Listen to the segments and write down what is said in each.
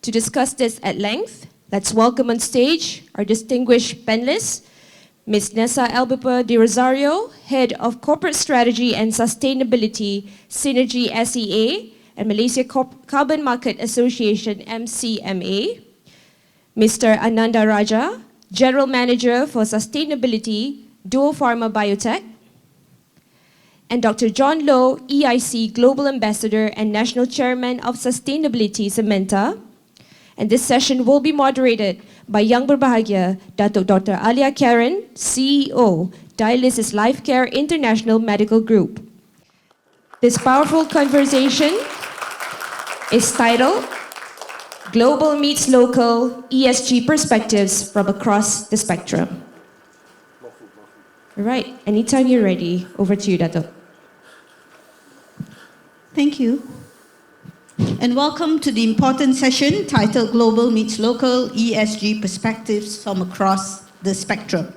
To discuss this at length, let's welcome on stage our distinguished panelists, Ms. Nesa Albeper deRozario, Head of Corporate Strategy and Sustainability, Cenergi SEA, and Malaysia Carbon Market Association, MCMA. Mr. Ananda Rajah, General Manager for Sustainability, Duopharma Biotech. And Dr. John Low, EIC Global Ambassador and National Chairman of Sustainability, SAMENTA. And this session will be moderated by Yang Berbahagia, Dato Dr. Aliyah Karen, CEO, Dialysis-Lifecare International Medical Group. This powerful conversation is titled Global Meets Local, ESG Perspectives from Across the Spectrum. All right, anytime you're ready, over to you, Dato. Thank you. And welcome to the important session titled Global Meets Local, ESG Perspectives from Across the Spectrum.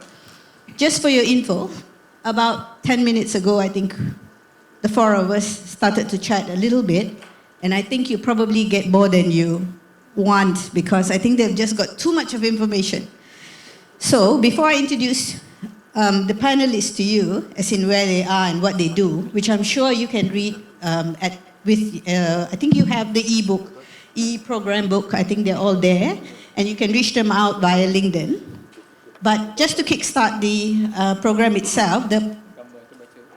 Just for your info, about 10 minutes ago, I think the four of us started to chat a little bit, and I think you probably get more than you want because I think they've just got too much of information. So before I introduce the panelists to you, as in where they are and what they do, which I'm sure you can read I think you have the e-program book, I think they're all there, and you can reach them out via LinkedIn. But just to kickstart the program itself,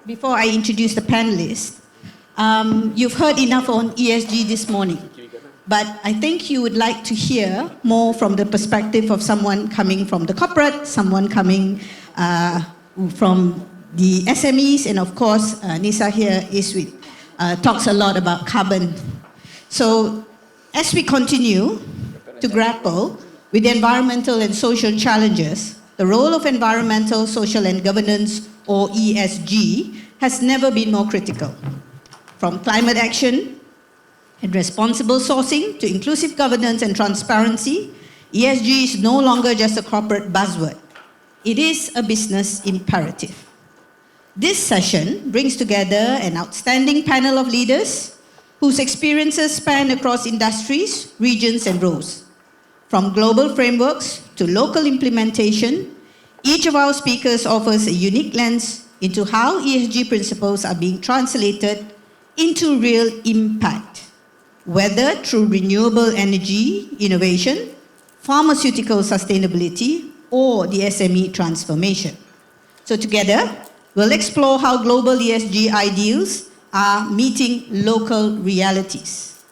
before I introduce the panelists, you've heard enough on ESG this morning, but I think you would like to hear more from the perspective of someone coming from the corporate, someone coming from the SMEs, and of course, Nesa here is with talks a lot about carbon. So as we continue to grapple with the environmental and social challenges, the role of environmental, social and governance, or ESG, has never been more critical. From climate action and responsible sourcing to inclusive governance and transparency, ESG is no longer just a corporate buzzword. It is a business imperative. This session brings together an outstanding panel of leaders whose experiences span across industries, regions, and roles. From global frameworks to local implementation, each of our speakers offers a unique lens into how ESG principles are being translated into real impact, whether through renewable energy innovation, pharmaceutical sustainability, or the SME transformation. So together, we'll explore how global ESG ideals are meeting local realities.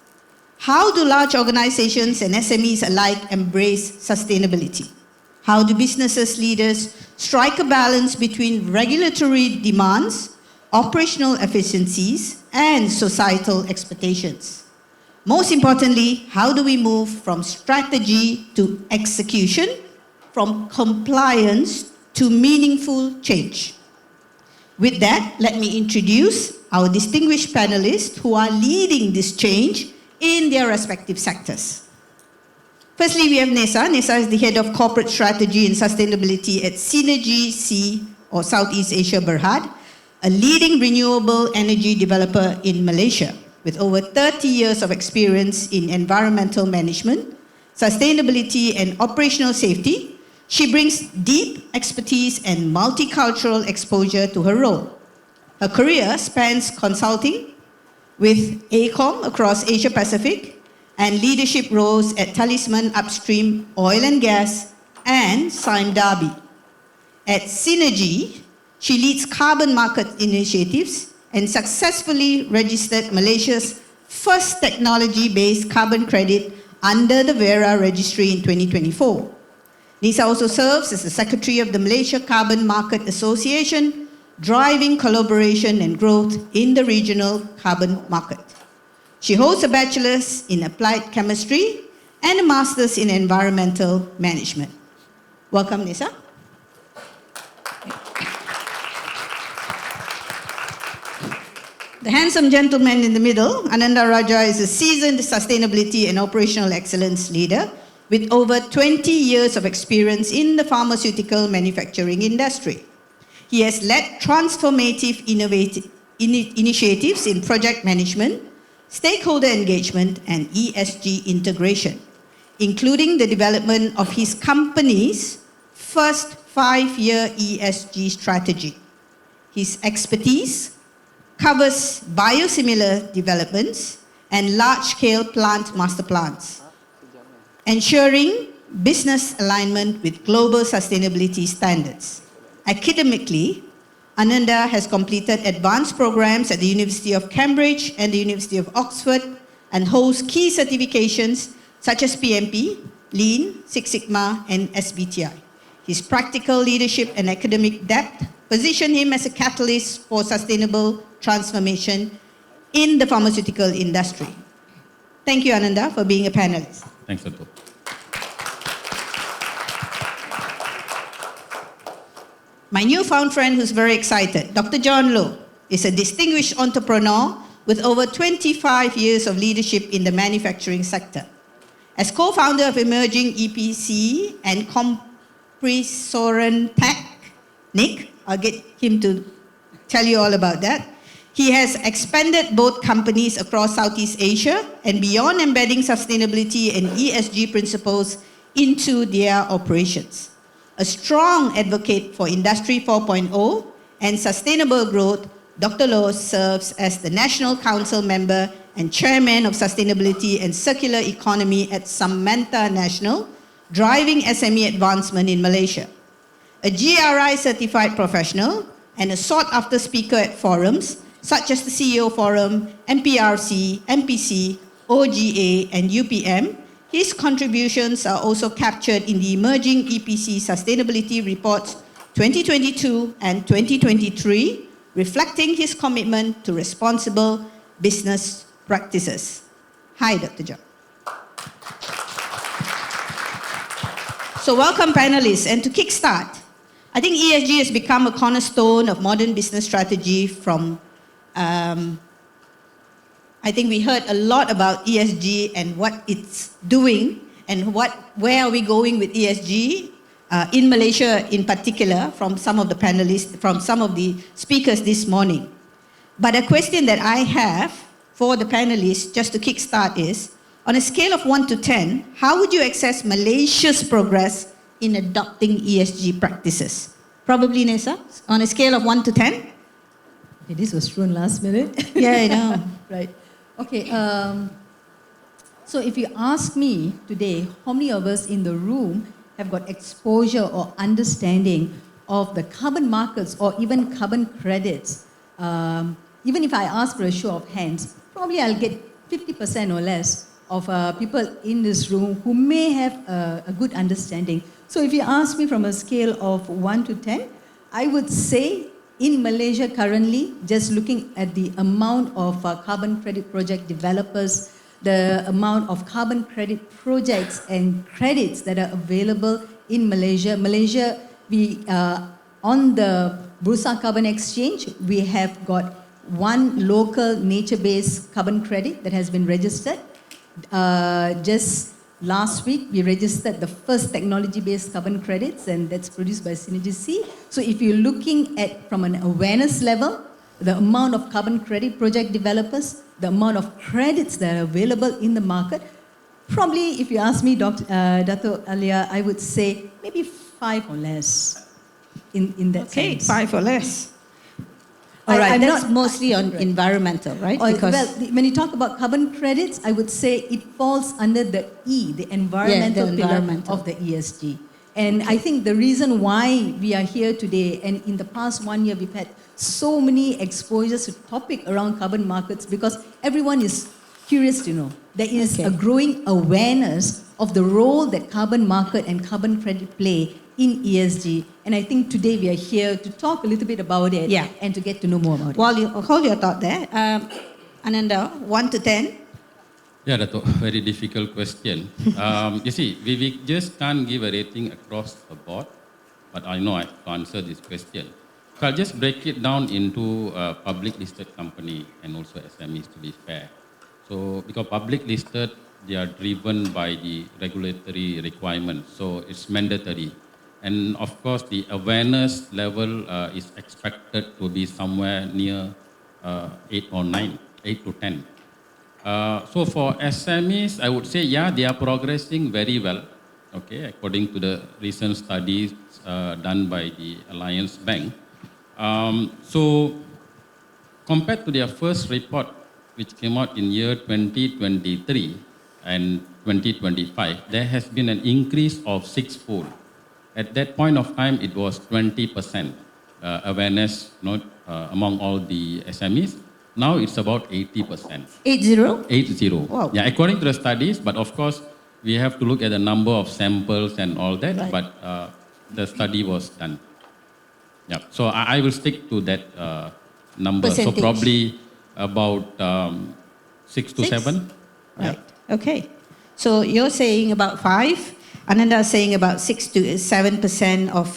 How do large organizations and SMEs alike embrace sustainability? How do businesses leaders strike a balance between regulatory demands, operational efficiencies, and societal expectations? Most importantly, how do we move from strategy to execution, from compliance to meaningful change? With that, let me introduce our distinguished panelists who are leading this change in their respective sectors. Firstly, we have Nesa. Nesa is the Head of Corporate Strategy and Sustainability at Cenergi or Southeast Asia Berhad, a leading renewable energy developer in Malaysia with over 30 years of experience in environmental management, sustainability, and operational safety. She brings deep expertise and multicultural exposure to her role. Her career spans consulting with AECOM across Asia Pacific and leadership roles at Talisman Upstream Oil and Gas and SAMENTA. At Cenergi, she leads carbon market initiatives and successfully registered Malaysia's first technology-based carbon credit under the Vera registry in 2024. Nesa also serves as the Secretary of the Malaysia Carbon Market Association, driving collaboration and growth in the regional carbon market. She holds a bachelor's in applied chemistry and a master's in environmental management. Welcome, Nesa. The handsome gentleman in the middle, Ananda Rajah, is a seasoned sustainability and operational excellence leader with over 20 years of experience in the pharmaceutical manufacturing industry. He has led transformative initiatives in project management, stakeholder engagement, and ESG integration. including the development of his company's first 5-year ESG strategy. His expertise covers biosimilar developments and large-scale plant master plans, ensuring business alignment with global sustainability standards. Academically, Ananda has completed advanced programs at the University of Cambridge and the University of Oxford and holds key certifications such as PMP, Lean, Six Sigma, and SBTI. His practical leadership and academic depth position him as a catalyst for sustainable transformation in the pharmaceutical industry. Thank you, Ananda, for being a panelist. Thanks, Dato. My newfound friend who's very excited, Dr. John Loh, is a distinguished entrepreneur with over 25 years of leadership in the manufacturing sector. As co-founder of emerging EPC and Compressoren Technic, I'll get him to tell you all about that. He has expanded both companies across Southeast Asia and beyond, embedding sustainability and ESG principles into their operations. A strong advocate for Industry 4.0 and sustainable growth, Dr. Loh serves as the National Council member and Chairman of Sustainability and Circular Economy at SAMENTA National, driving SME advancement in Malaysia. A GRI certified professional and a sought-after speaker at forums such as the CEO Forum, MPRC, MPC, OGA, and UPM, his contributions are also captured in the Emerging EPC Sustainability Reports 2022 and 2023, reflecting his commitment to responsible business practices. Hi, Dr. John. So welcome, panelists. And to kickstart, I think ESG has become a cornerstone of modern business strategy from I think we heard a lot about ESG and what it's doing and where are we going with ESG in Malaysia in particular from some of the panelists, from some of the speakers this morning. But a question that I have for the panelists just to kickstart is, on a scale of 1 to 10, how would you assess Malaysia's progress in adopting ESG practices? Probably Nesa, on a scale of 1 to 10? Okay, this was thrown last minute. Yeah, I know. Right. Okay, so if you ask me today, how many of us in the room have got exposure or understanding of the carbon markets or even carbon credits? Even if I ask for a show of hands, probably I'll get 50% or less of people in this room who may have a good understanding. So if you ask me from a scale of 1 to 10, I would say in Malaysia currently, just looking at the amount of carbon credit project developers, the amount of carbon credit projects and credits that are available in Malaysia. Malaysia, we on the Bursa Carbon Exchange, we have got one local nature-based carbon credit that has been registered. Just last week, we registered the first technology-based carbon credits, and that's produced by Cenergi. So if you're looking at, from an awareness level, the amount of carbon credit project developers, the amount of credits that are available in the market, probably, if you ask me, Dato Aliyah, I would say maybe 5 or less in that sense. Okay, 5 or less. All right, that's mostly on environmental, right? Because when you talk about carbon credits, I would say it falls under the E, the environmental pillar of the ESG. And I think the reason why we are here today, and in the past 1 year, we've had so many exposures to topic around carbon markets because everyone is curious to know. There is a growing awareness of the role that carbon market and carbon credit play in ESG. And I think today we are here to talk a little bit about it and to get to know more about it. Well, you hold your thought there. Ananda, 1 to 10? Yeah, that's a very difficult question. You see, we just can't give a rating across the board, but I know I have to answer this question. So I'll just break it down into public listed company and also SMEs to be fair. So because public listed, they are driven by the regulatory requirements, so it's mandatory. And of course, the awareness level is expected to be somewhere near 8 or 9, 8 to 10. So for SMEs, I would say, yeah, they are progressing very well, okay, according to the recent studies done by the Alliance Bank. So compared to their first report, which came out in year 2023 and 2025, there has been an increase of sixfold. At that point of time, it was 20% awareness among all the SMEs. Now it's about 80%. 80? 80. Wow. Yeah, according to the studies, but of course, we have to look at the number of samples and all that, Right. but the study was done. Yeah, so I will stick to that number. So Percentage. probably about 6 to 7. Right. Okay. So you're saying about 5. Ananda is saying about 6 to 7% of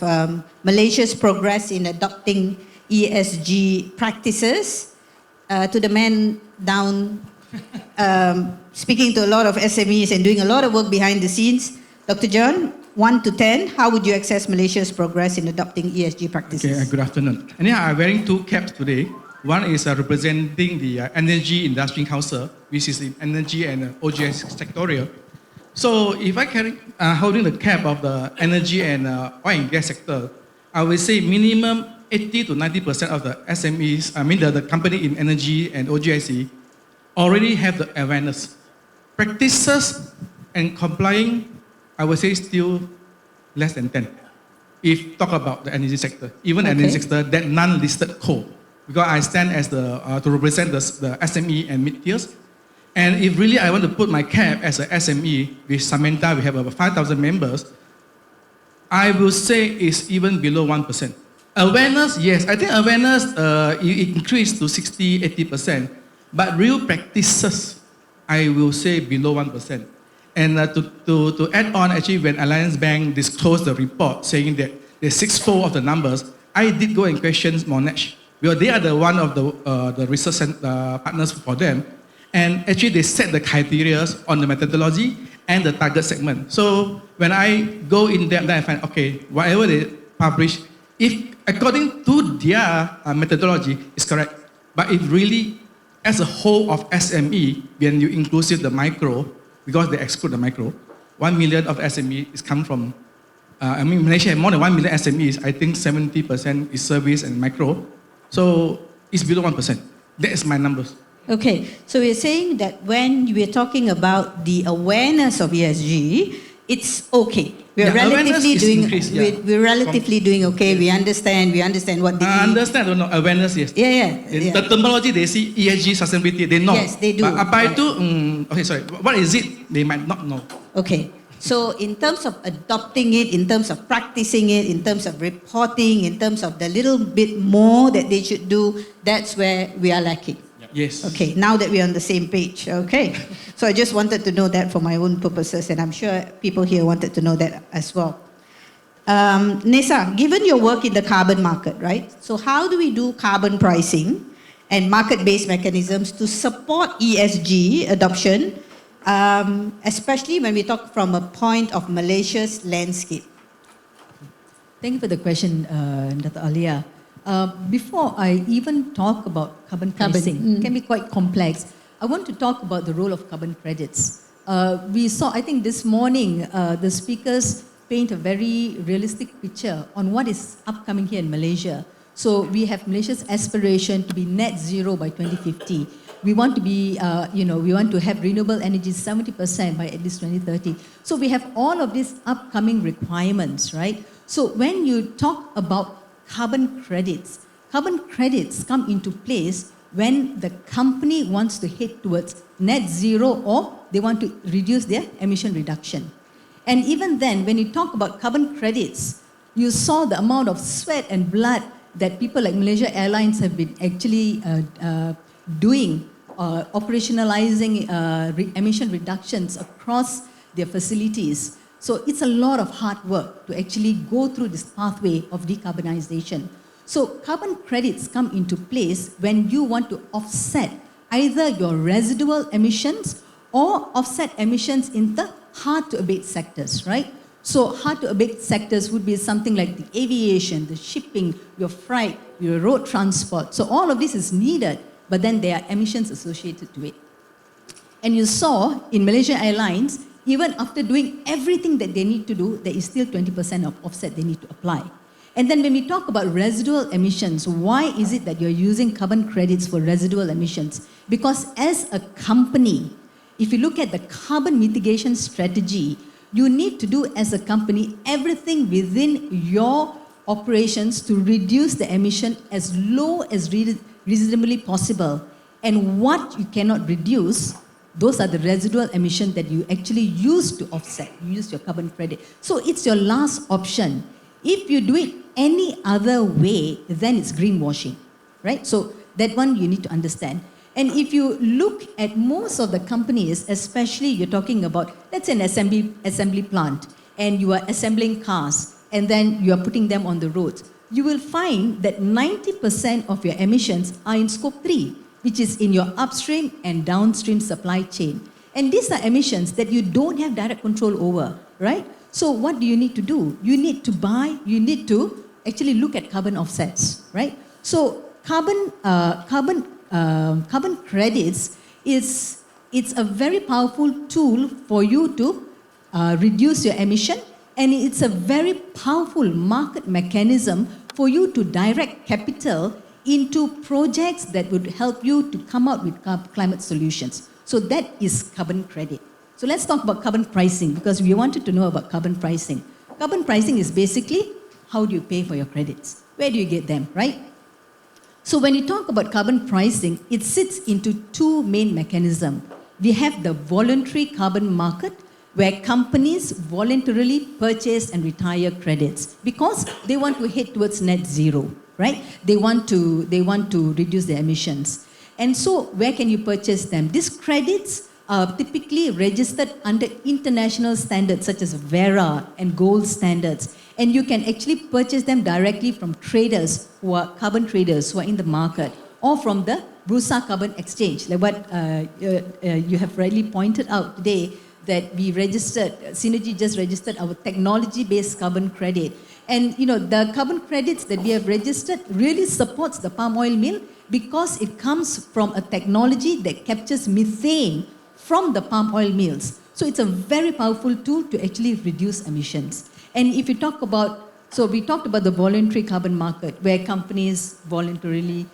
Malaysia's progress in adopting ESG practices. To the man down, speaking to a lot of SMEs and doing a lot of work behind the scenes, Dr. John, 1 to 10, how would you assess Malaysia's progress in adopting ESG practices? Okay, good afternoon. And yeah, I'm wearing 2 caps today. One is representing the Energy Industry Council, which is the energy and OGS sectorial. So if I carry holding the cap of the energy and oil and gas sector, I will say minimum 80 to 90% of the SMEs, the company in energy and OGSE, already have the awareness. Practices and complying, I would say still less than 10. If talk about the energy sector, even Okay. energy sector, that non-listed coal, because I stand as the to represent the SME and mid-tiers. And if really I want to put my cap as an SME, with SAMENTA, we have about 5,000 members, I will say it's even below 1%. Awareness, yes, I think awareness it increased to 60, 80%, but real practices, I will say below 1%. And to add on, actually, when Alliance Bank disclosed the report saying that there's sixfold of the numbers, I did go and question Monash, because they are the one of the research partners for them. And actually, they set the criteria on the methodology and the target segment. So when I go in there, then I find, okay, whatever they publish, if according to their methodology, is correct. But if really, as a whole of SME, when you inclusive the micro, because they exclude the micro, 1 million of SME is come from, Malaysia has more than 1 million SMEs. I think 70% is service and micro. So it's below 1%. That is my numbers. Okay, so we're saying that when we're talking about the awareness of ESG, it's okay. We're Yeah, awareness relatively is doing. increased, yeah. We're relatively doing okay. We understand what the I understand, no, awareness, yes. Yeah. The terminology, they see ESG sustainability, they know. Yes, they do. But apply Right. to, okay, sorry, what is it? They might not know. Okay. So in terms of adopting it, in terms of practicing it, in terms of reporting, in terms of the little bit more that they should do, that's where we are lacking. Yes. Okay, now that we're on the same page, okay. So I just wanted to know that for my own purposes, and I'm sure people here wanted to know that as well. Nesa, given your work in the carbon market, right? So how do we do carbon pricing and market-based mechanisms to support ESG adoption, especially when we talk from a point of Malaysia's landscape? Thank you for the question, Dr. Aliyah. Before I even talk about carbon pricing, it can be quite complex. I want to talk about the role of carbon credits. We saw, I think this morning, the speakers paint a very realistic picture on what is upcoming here in Malaysia. So we have Malaysia's aspiration to be net zero by 2050. We want to be, we want to have renewable energy 70% by at least 2030. So we have all of these upcoming requirements, right? So when you talk about carbon credits come into place when the company wants to head towards net zero or they want to reduce their emission reduction. And even then, when you talk about carbon credits, you saw the amount of sweat and blood that people like Malaysia Airlines have been actually doing, operationalizing emission reductions across their facilities. So it's a lot of hard work to actually go through this pathway of decarbonization. So carbon credits come into place when you want to offset either your residual emissions or offset emissions in the hard to abate sectors, right? So hard to abate sectors would be something like the aviation, the shipping, your freight, your road transport. So all of this is needed, but then there are emissions associated to it. And you saw in Malaysian Airlines, even after doing everything that they need to do, there is still 20% of offset they need to apply. And then when we talk about residual emissions, why is it that you're using carbon credits for residual emissions? Because as a company, if you look at the carbon mitigation strategy, you need to do as a company everything within your operations to reduce the emission as low as reasonably possible. And what you cannot reduce, those are the residual emissions that you actually use to offset. You use your carbon credit. So it's your last option. If you do it any other way, then it's greenwashing, right? So that one you need to understand. And if you look at most of the companies, especially you're talking about, let's say an assembly plant, and you are assembling cars, and then you are putting them on the roads, you will find that 90% of your emissions are in scope 3, which is in your upstream and downstream supply chain. And these are emissions that you don't have direct control over, right? So what do you need to do? You need to actually look at carbon offsets, right? So carbon credits it's a very powerful tool for you to reduce your emission, and it's a very powerful market mechanism for you to direct capital into projects that would help you to come out with climate solutions. So that is carbon credit. So let's talk about carbon pricing, because we wanted to know about carbon pricing. Carbon pricing is basically how do you pay for your credits? Where do you get them, right? So when you talk about carbon pricing, it sits into two main mechanisms. We have the voluntary carbon market, where companies voluntarily purchase and retire credits because they want to head towards net zero, right? They want to reduce their emissions. And so where can you purchase them? These credits are typically registered under international standards such as Vera and gold standards. And you can actually purchase them directly from traders who are carbon traders who are in the market, or from the Bursa Carbon Exchange, like what you have rightly pointed out today, that we registered, Cenergi just registered our technology-based carbon credit. And the carbon credits that we have registered really supports the palm oil mill because it comes from a technology that captures methane from the palm oil mills. So it's a very powerful tool to actually reduce emissions. And if you talk about, so we talked about the voluntary carbon market where companies voluntarily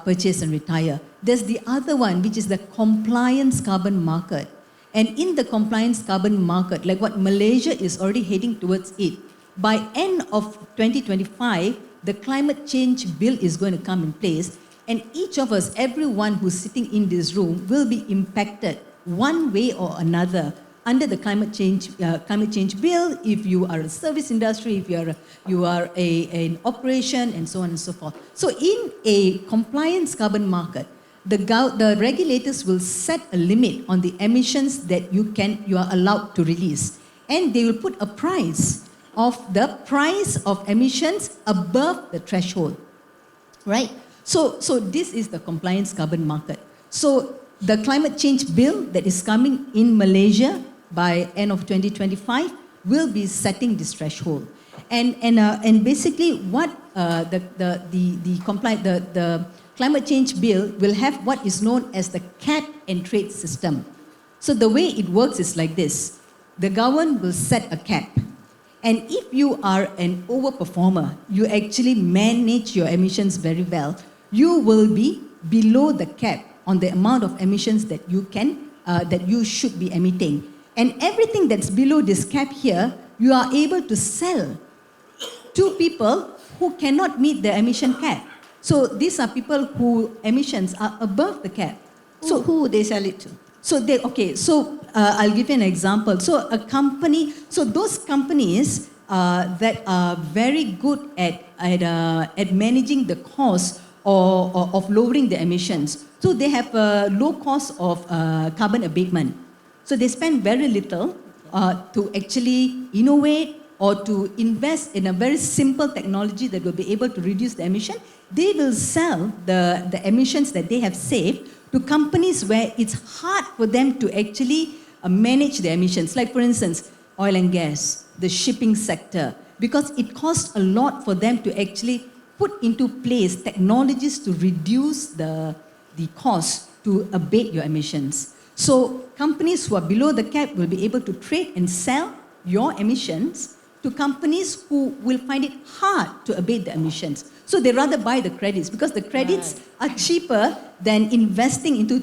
purchase and retire. There's the other one, which is the compliance carbon market. And in the compliance carbon market, like what Malaysia is already heading towards it, by end of 2025, the climate change bill is going to come in place. And each of us, everyone who's sitting in this room, will be impacted one way or another under the climate change bill, if you are a service industry, if you are an operation, and so on and so forth. So in a compliance carbon market, the regulators will set a limit on the emissions that you are allowed to release. And they will put a price of emissions above the threshold, right? So this is the compliance carbon market. So the climate change bill that is coming in Malaysia by end of 2025 will be setting this threshold. And basically what the climate change bill will have what is known as the cap and trade system. So the way it works is like this. The government will set a cap. And if you are an overperformer, you actually manage your emissions very well, you will be below the cap on the amount of emissions that you should be emitting. And everything that's below this cap here, you are able to sell to people who cannot meet the emission cap. So these are people whose emissions are above the cap. So who they sell it to? So I'll give you an example. So those companies that are very good at managing the cost of lowering the emissions. So they have a low cost of carbon abatement. So they spend very little to actually innovate or to invest in a very simple technology that will be able to reduce the emission. They will sell the emissions that they have saved to companies where it's hard for them to actually manage the emissions. Like for instance, oil and gas, the shipping sector, because it costs a lot for them to actually put into place technologies to reduce the cost to abate your emissions. So companies who are below the cap will be able to trade and sell your emissions to companies who will find it hard to abate the emissions. So they rather buy the credits because the credits are cheaper than investing into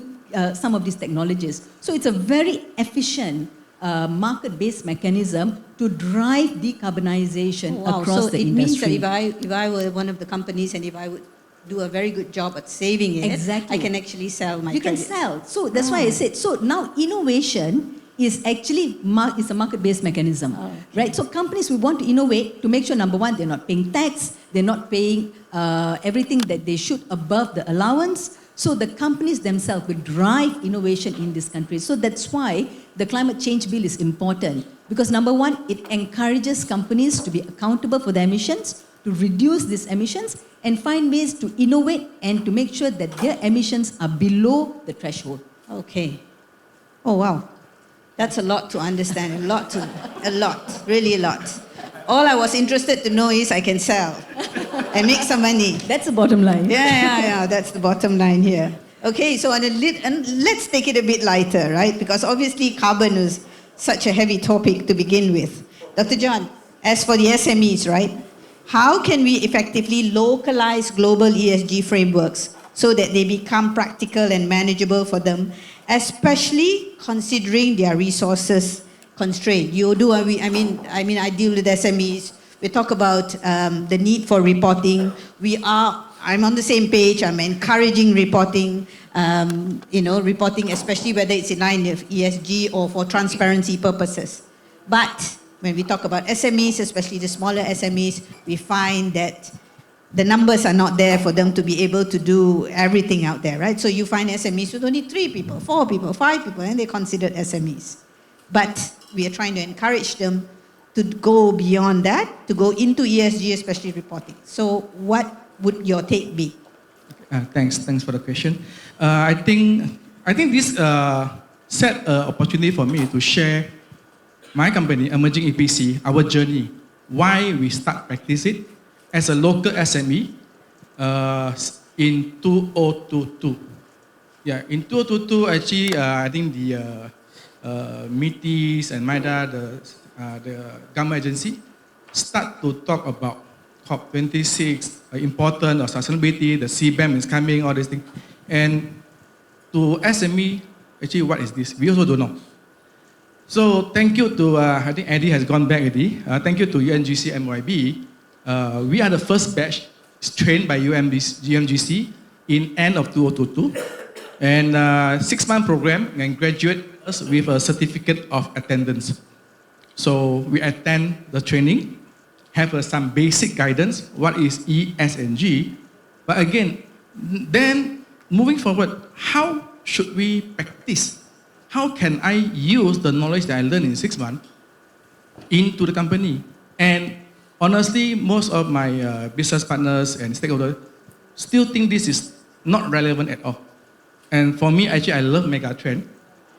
some of these technologies. So it's a very efficient market-based mechanism to drive decarbonization across the industry. So it means that if I were one of the companies and if I would do a very good job at saving it, Exactly. I can actually sell my You can credits. sell. So that's why I said, so now innovation is actually is a market-based mechanism, right? So companies will want to innovate to make sure, number one, they're not paying tax, they're not paying everything that they should above the allowance. So the companies themselves will drive innovation in this country. So that's why the climate change bill is important. Because number one, it encourages companies to be accountable for their emissions, to reduce these emissions, and find ways to innovate and to make sure that their emissions are below the threshold. Okay. Oh, wow. That's a lot to understand, really a lot. All I was interested to know is I can sell and make some money. That's the bottom line. Yeah, that's the bottom line here. Okay, so and let's take it a bit lighter, right? Because obviously carbon is such a heavy topic to begin with. Dr. John, as for the SMEs, right? How can we effectively localize global ESG frameworks so that they become practical and manageable for them, especially considering their resources constrained? I deal with SMEs. We talk about the need for reporting. I'm on the same page. I'm encouraging reporting, reporting, especially whether it's in line with ESG or for transparency purposes. But when we talk about SMEs, especially the smaller SMEs, we find that the numbers are not there for them to be able to do everything out there, right? So you find SMEs with only 3 people, 4 people, 5 people, and they're considered SMEs. But we are trying to encourage them to go beyond that, to go into ESG, especially reporting. So what would your take be? Thanks for the question. I think this set an opportunity for me to share my company, Emerging EPC, our journey, why we start practice it as a local SME in 2022. Yeah, in 2022, actually, I think the MITIS and MIDA, the government agency, start to talk about COP26, important of sustainability, the CBAM is coming, all these things. And to SME, actually, what is this? We also don't know. So thank you to, I think Eddie has gone back already. Thank you to UNGC MYB. We are the first batch trained by UMGC in end of 2022. And 6-month program and graduate us with a certificate of attendance. So we attend the training, have some basic guidance, what is E, S, and G. But again, then moving forward, how should we practice? How can I use the knowledge that I learned in 6 months into the company? And honestly, most of my business partners and stakeholders still think this is not relevant at all. And for me, actually, I love megatrend.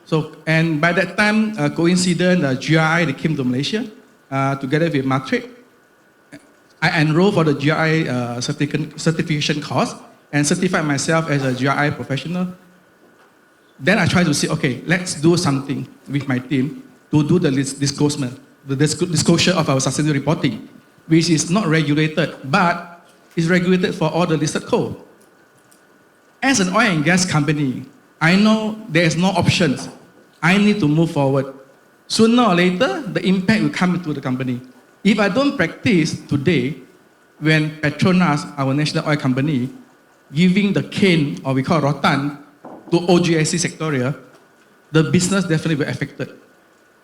So, and by that time, coincident, GRI, they came to Malaysia together with Matrix. I enrolled for the GRI certification course and certified myself as a GRI professional. Then I tried to say, okay, let's do something with my team to do the disclosure of our sustainability reporting, which is not regulated, but is regulated for all the listed coal. As an oil and gas company, I know there is no options. I need to move forward. Sooner or later, the impact will come into the company. If I don't practice today, when Petronas, our national oil company, giving the cane, or we call rotan, to OGSC sectorial, the business definitely will be affected.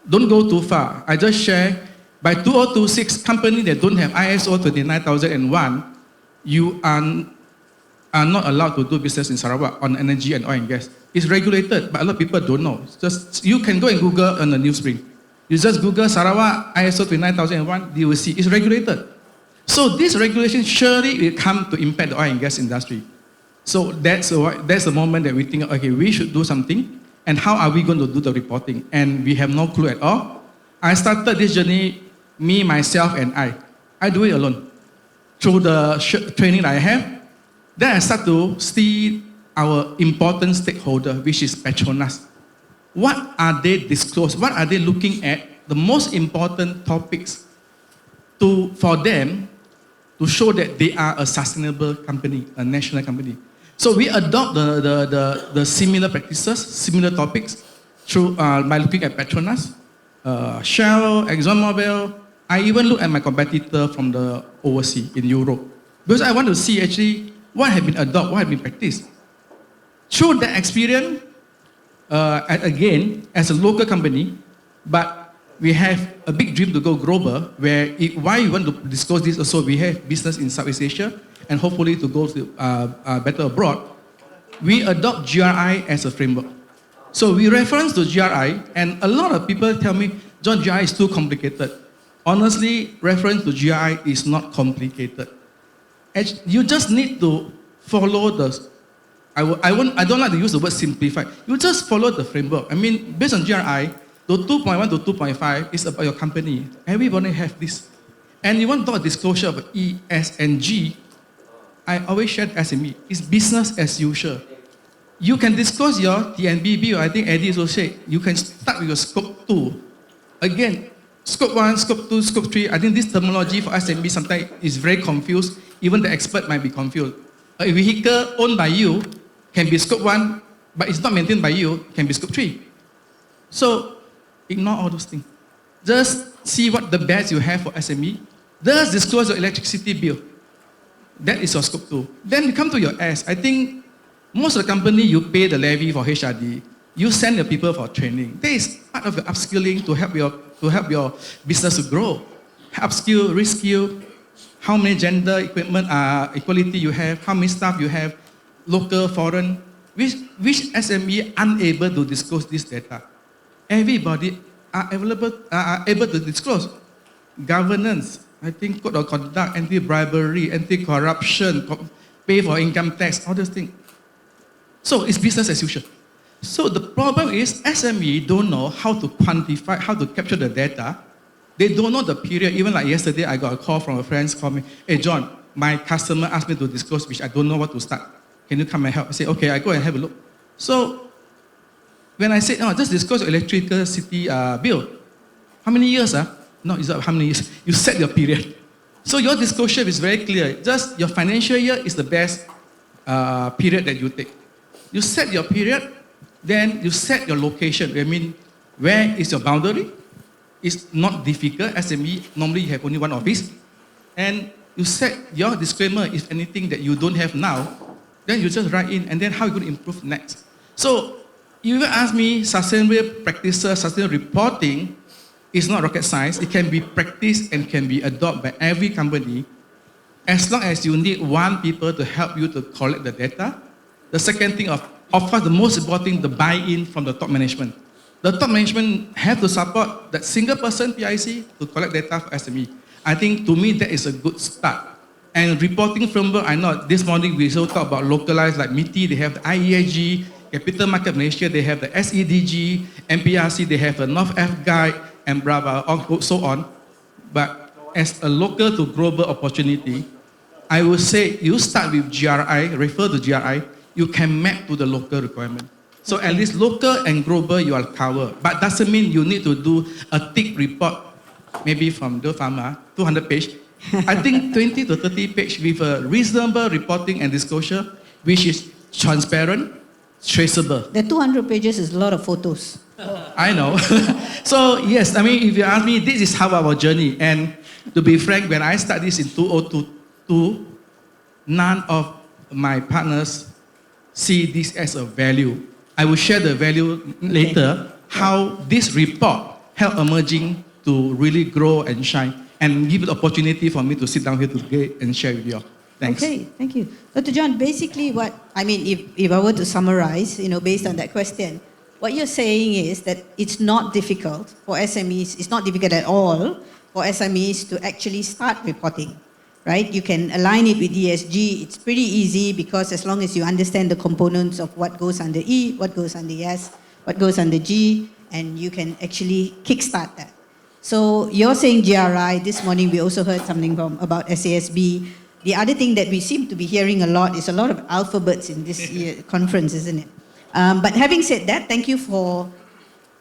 Don't go too far. I just share, by 2026, companies that don't have ISO 29001, you are not allowed to do business in Sarawak on energy and oil and gas. It's regulated, but a lot of people don't know. Just you can go and Google on the Newsspring. You just Google Sarawak ISO 29001, you will see it's regulated. So this regulation surely will come to impact the oil and gas industry. So that's the moment that we think, okay, we should do something, and how are we going to do the reporting? And we have no clue at all. I started this journey, me, myself, and I do it alone. Through the training that I have, then I start to see our important stakeholder, which is Petronas. what are they disclosed? What are they looking at? The most important topics for them to show that they are a sustainable company, a national company. So we adopt the similar practices, similar topics through by looking at Petronas, Shell, ExxonMobil. I even look at my competitor from the overseas in Europe because I want to see actually what have been adopted, what have been practiced. Through that experience, again, as a local company, but we have a big dream to go global, where why we want to disclose this also, we have business in Southeast Asia, and hopefully to go to better abroad. We adopt GRI as a framework. So we reference to GRI, and a lot of people tell me, John, GRI is too complicated. Honestly, reference to GRI is not complicated. You just need to follow I don't like to use the word simplify. You just follow the framework. I mean, based on GRI, the 2.1 to 2.5 is about your company. Everybody have this. And you want to talk disclosure of E, S, and G, I always share SME. It's business as usual. You can disclose your TNBB, or I think Eddie also said, you can start with your scope 2. Again, scope 1, scope 2, scope 3, I think this terminology for SME sometimes is very confused. Even the expert might be confused. A vehicle owned by you can be scope 1, but it's not maintained by you, can be scope 3. So, ignore all those things. Just see what the best you have for SME. Just disclose your electricity bill. That is your scope 2. Then you come to your S. I think most of the company, you pay the levy for HRD. You send your people for training. That is part of your upskilling to help your business to grow. Upskill, reskill, how many gender equality you have, how many staff you have, local, foreign, which SME unable to disclose this data. Everybody are able to disclose. Governance, I think code of conduct, anti-bribery, anti-corruption, pay for income tax, all those things. So it's business as usual. So the problem is SME don't know how to quantify, how to capture the data. They don't know the period. Even like yesterday, I got a call from a friend called me, hey John, my customer asked me to disclose, which I don't know what to start. Can you come and help? I say, okay, I go and have a look. So when I said, no, just disclose your electricity bill. How many years? No, it's not how many years. You set your period. So your disclosure is very clear. Just your financial year is the best period that you take. You set your period, then you set your location. I mean, where is your boundary? It's not difficult. SME, normally you have only one office. And you set your disclaimer, if anything that you don't have now, then you just write in, and then how you going to improve next. So, you even ask me, sustainable practices, sustainable reporting is not rocket science. It can be practiced and can be adopted by every company, as long as you need one people to help you to collect the data. The second thing, of course, the most important thing, the buy-in from the top management. The top management have to support that single person PIC to collect data for SME. I think to me that is a good start. And reporting framework, I know this morning we also talk about localized, like MITI, they have the IESG, Capital Market Malaysia, they have the SEDG, MPRC, they have the North F Guide, and blah, blah, so on. But as a local to global opportunity, I would say you start with GRI, refer to GRI, you can map to the local requirement. So at least local and global you are covered. But doesn't mean you need to do a thick report, maybe from Duopharma, 200 page. I think 20 to 30 page with a reasonable reporting and disclosure, which is transparent, traceable. The 200 pages is a lot of photos. I know. So yes, I mean, if you ask me, this is how our journey. And to be frank, when I started this in 2022, none of my partners see this as a value. I will share the value later, how this report helped emerging to really grow and shine, and give the opportunity for me to sit down here today and share with you all. Thanks. Okay, thank you. Dr. John, basically what, I mean, if I were to summarize, based on that question, what you're saying is that it's not difficult for SMEs, it's not difficult at all for SMEs to actually start reporting, right? You can align it with ESG. It's pretty easy because as long as you understand the components of what goes under E, what goes under S, what goes under G, and you can actually kickstart that. So you're saying GRI. This morning we also heard something about SASB. The other thing that we seem to be hearing a lot is a lot of alphabets in this conference, isn't it? But having said that, thank you for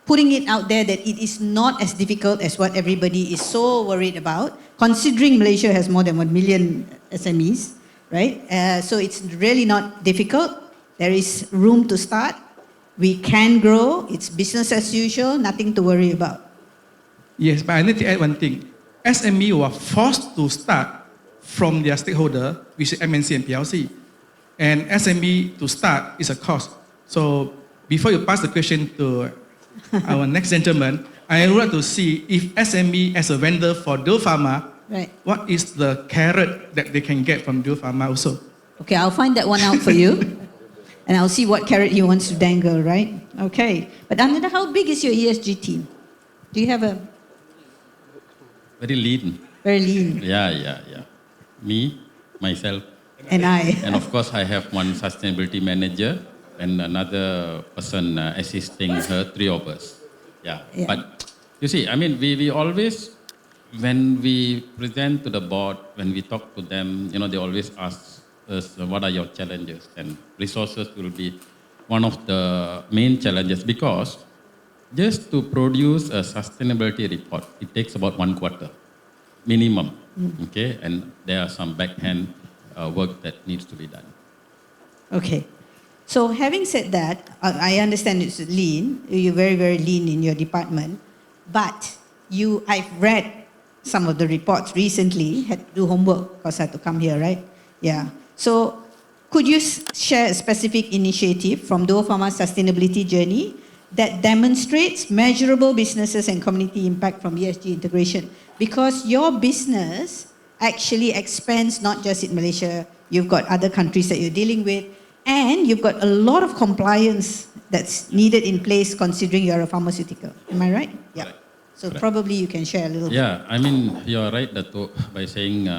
putting it out there that it is not as difficult as what everybody is so worried about, considering Malaysia has more than 1 million SMEs, right? So it's really not difficult. There is room to start. We can grow. It's business as usual, nothing to worry about. Yes, but I need to add one thing. SME were forced to start from their stakeholder, which is MNC and PLC. And SME to start is a cost. So before you pass the question to our next gentleman, I would like to see if SME as a vendor for Duopharma, Right. what is the carrot that they can get from Duopharma also? Okay, I'll find that one out for you. And I'll see what carrot he wants to dangle, right? Okay. But Ananda, how big is your ESG team? Do you have a Very lean. very lean? Yeah. Me, myself, And I. and of course I have one sustainability manager and another person assisting her, 3 of us. Yeah. Yeah. But you see, I mean, we always, when we present to the board, when we talk to them, they always ask us, what are your challenges? And resources will be one of the main challenges, because just to produce a sustainability report, it takes about 1 quarter, minimum. Okay, and there are some backhand work that needs to be done. Okay. So having said that, I understand it's lean. You're very, very lean in your department. But I've read some of the reports recently, had to do homework because I had to come here, right? Yeah. So could you share a specific initiative from Duopharma's sustainability journey that demonstrates measurable businesses and community impact from ESG integration? Because your business actually expands not just in Malaysia, you've got other countries that you're dealing with, and you've got a lot of compliance that's needed in place considering you're a pharmaceutical. Am I right? Yeah. Correct. So probably you can share a little bit. Yeah, I mean, you're right, Dato, by saying,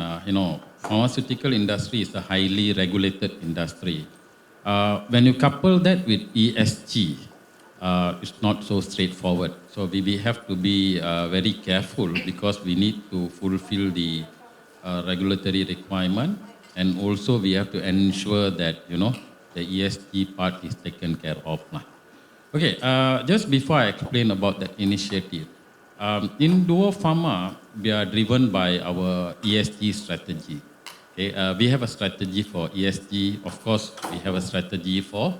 pharmaceutical industry is a highly regulated industry. When you couple that with ESG, it's not so straightforward. So we have to be very careful, because we need to fulfill the regulatory requirement, and also we have to ensure that, the ESG part is taken care of. Okay, just before I explain about that initiative, in Duopharma, we are driven by our ESG strategy. Okay, we have a strategy for ESG. Of course, we have a strategy for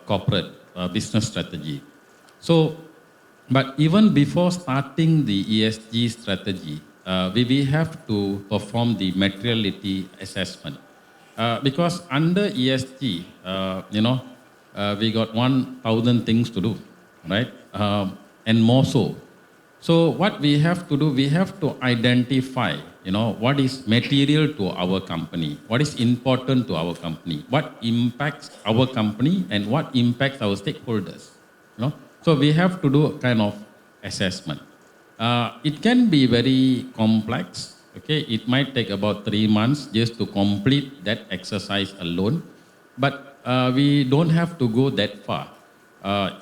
corporate business strategy. So, but even before starting the ESG strategy, we have to perform the materiality assessment. Because under ESG, we got 1,000 things to do, right? And more so. So what we have to do, we have to identify, what is material to our company, what is important to our company, what impacts our company, and what impacts our stakeholders. So we have to do a kind of assessment. It can be very complex. Okay, it might take about 3 months just to complete that exercise alone, but we don't have to go that far.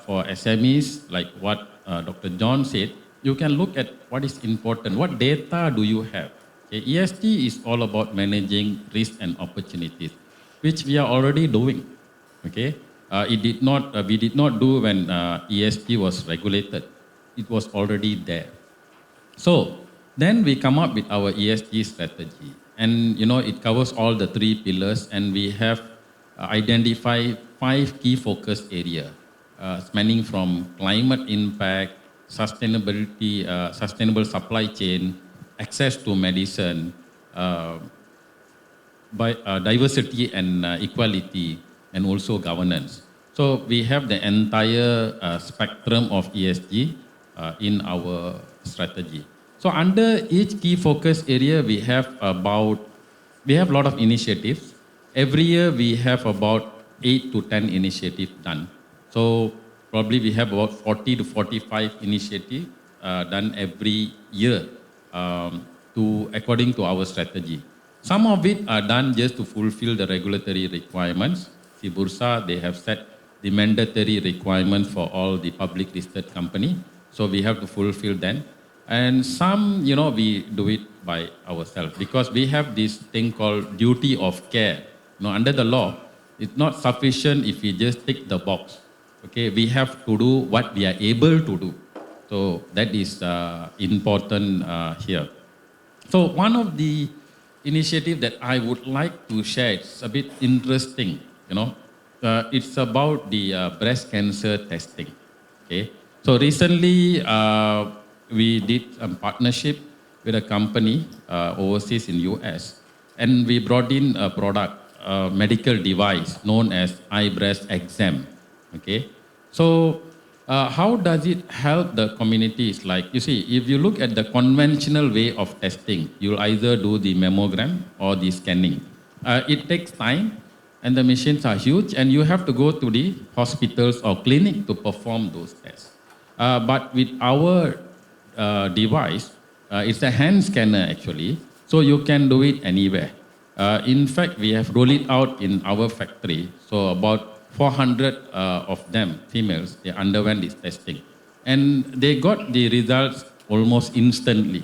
For SMEs, like what Dr. John said, you can look at what is important, what data do you have. Okay, ESG is all about managing risks and opportunities, which we are already doing. Okay, we did not do when ESG was regulated. It was already there. So then we come up with our ESG strategy, and it covers all the 3 pillars, and we have identified 5 key focus areas, spanning from climate impact, sustainability, sustainable supply chain, access to medicine, diversity and equality, and also governance. So we have the entire spectrum of ESG in our strategy. So under each key focus area, we have a lot of initiatives. Every year we have about 8 to 10 initiatives done. So probably we have about 40 to 45 initiatives done every year according to our strategy. Some of it are done just to fulfill the regulatory requirements. The Bursa, they have set the mandatory requirements for all the public listed company. So we have to fulfill them. And some, we do it by ourselves, because we have this thing called duty of care. Under the law, it's not sufficient if we just tick the box. Okay, we have to do what we are able to do. So that is important here. So one of the initiative that I would like to share, it's a bit interesting, it's about the breast cancer testing. Okay, so recently we did some partnership with a company overseas in US, and we brought in a product, a medical device known as eye breast exam. Okay, so how does it help the communities? Like, you see, if you look at the conventional way of testing, you'll either do the mammogram or the scanning. It takes time, and the machines are huge, and you have to go to the hospitals or clinic to perform those tests. But with our device, it's a hand scanner actually, so you can do it anywhere. In fact, we have rolled it out in our factory, so about 400 of them, females, they underwent this testing. And they got the results almost instantly,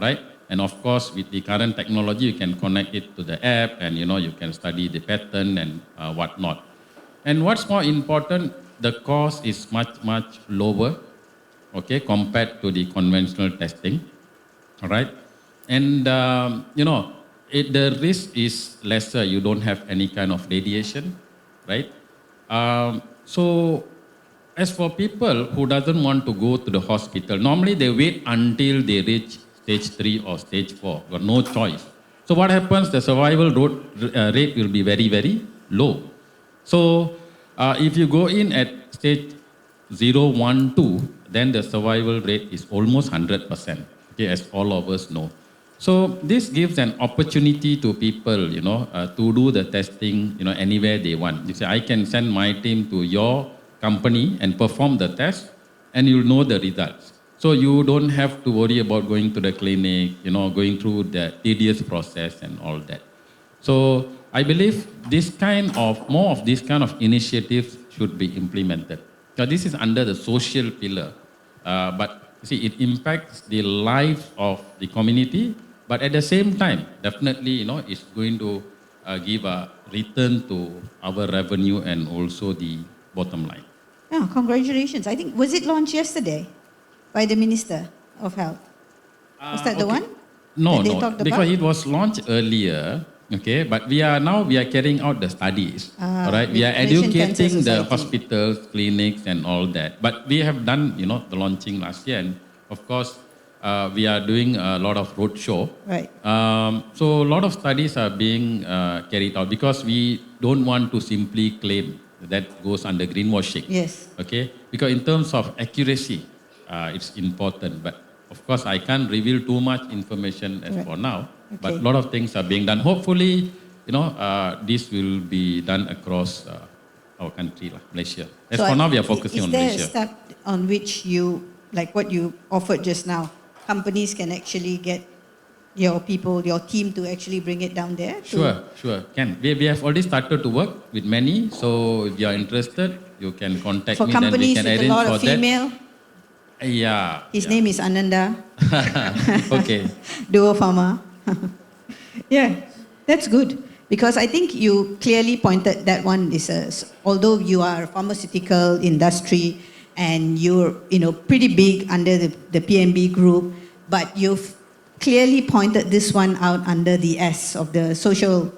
right? And of course, with the current technology, you can connect it to the app and you can study the pattern and whatnot. And what's more important, the cost is much, much lower, okay, compared to the conventional testing, all right? And, the risk is lesser. You don't have any kind of radiation, right? So as for people who doesn't want to go to the hospital, normally they wait until they reach stage 3 or stage 4, got no choice. So what happens, the survival rate will be very, very low. So if you go in at stage 0, 1, 2, then the survival rate is almost 100%, okay, as all of us know. So this gives an opportunity to people, to do the testing, anywhere they want. You say, I can send my team to your company and perform the test, and you'll know the results. So you don't have to worry about going to the clinic, going through the tedious process and all that. So I believe more of this kind of initiatives should be implemented. Now this is under the social pillar, but see, it impacts the life of the community. But at the same time, definitely, it's going to give a return to our revenue and also the bottom line. Yeah, congratulations. I think, was it launched yesterday by the Minister of Health? Was that the one? No, that they talked because about? it was launched earlier, okay, but we are carrying out the studies, all right? We are Malaysian Cancer educating the Society. hospitals, clinics, and all that. But we have done, the launching last year, and of course, we are doing a lot of roadshow. Right. So a lot of studies are being carried out because we don't want to simply claim that goes under greenwashing. Yes. Okay. Because in terms of accuracy, it's important. But of course, I can't reveal too much information as for now. Okay. But a lot of things are being done. Hopefully, this will be done across our country, Malaysia. As for now, we are focusing on Malaysia. Is there a step on which you, like what you offered just now, companies can actually get your people, your team to actually bring it down there? Sure, can. We have already started to work with many, so if you are interested, you can contact For me, then we companies can with a arrange lot for of that. female, his name is Ananda. Okay. Duopharma. Yeah, that's good. Because I think you clearly pointed that one is although you are a pharmaceutical industry and you're pretty big under the PMB group, but you've clearly pointed this one out under the S of the social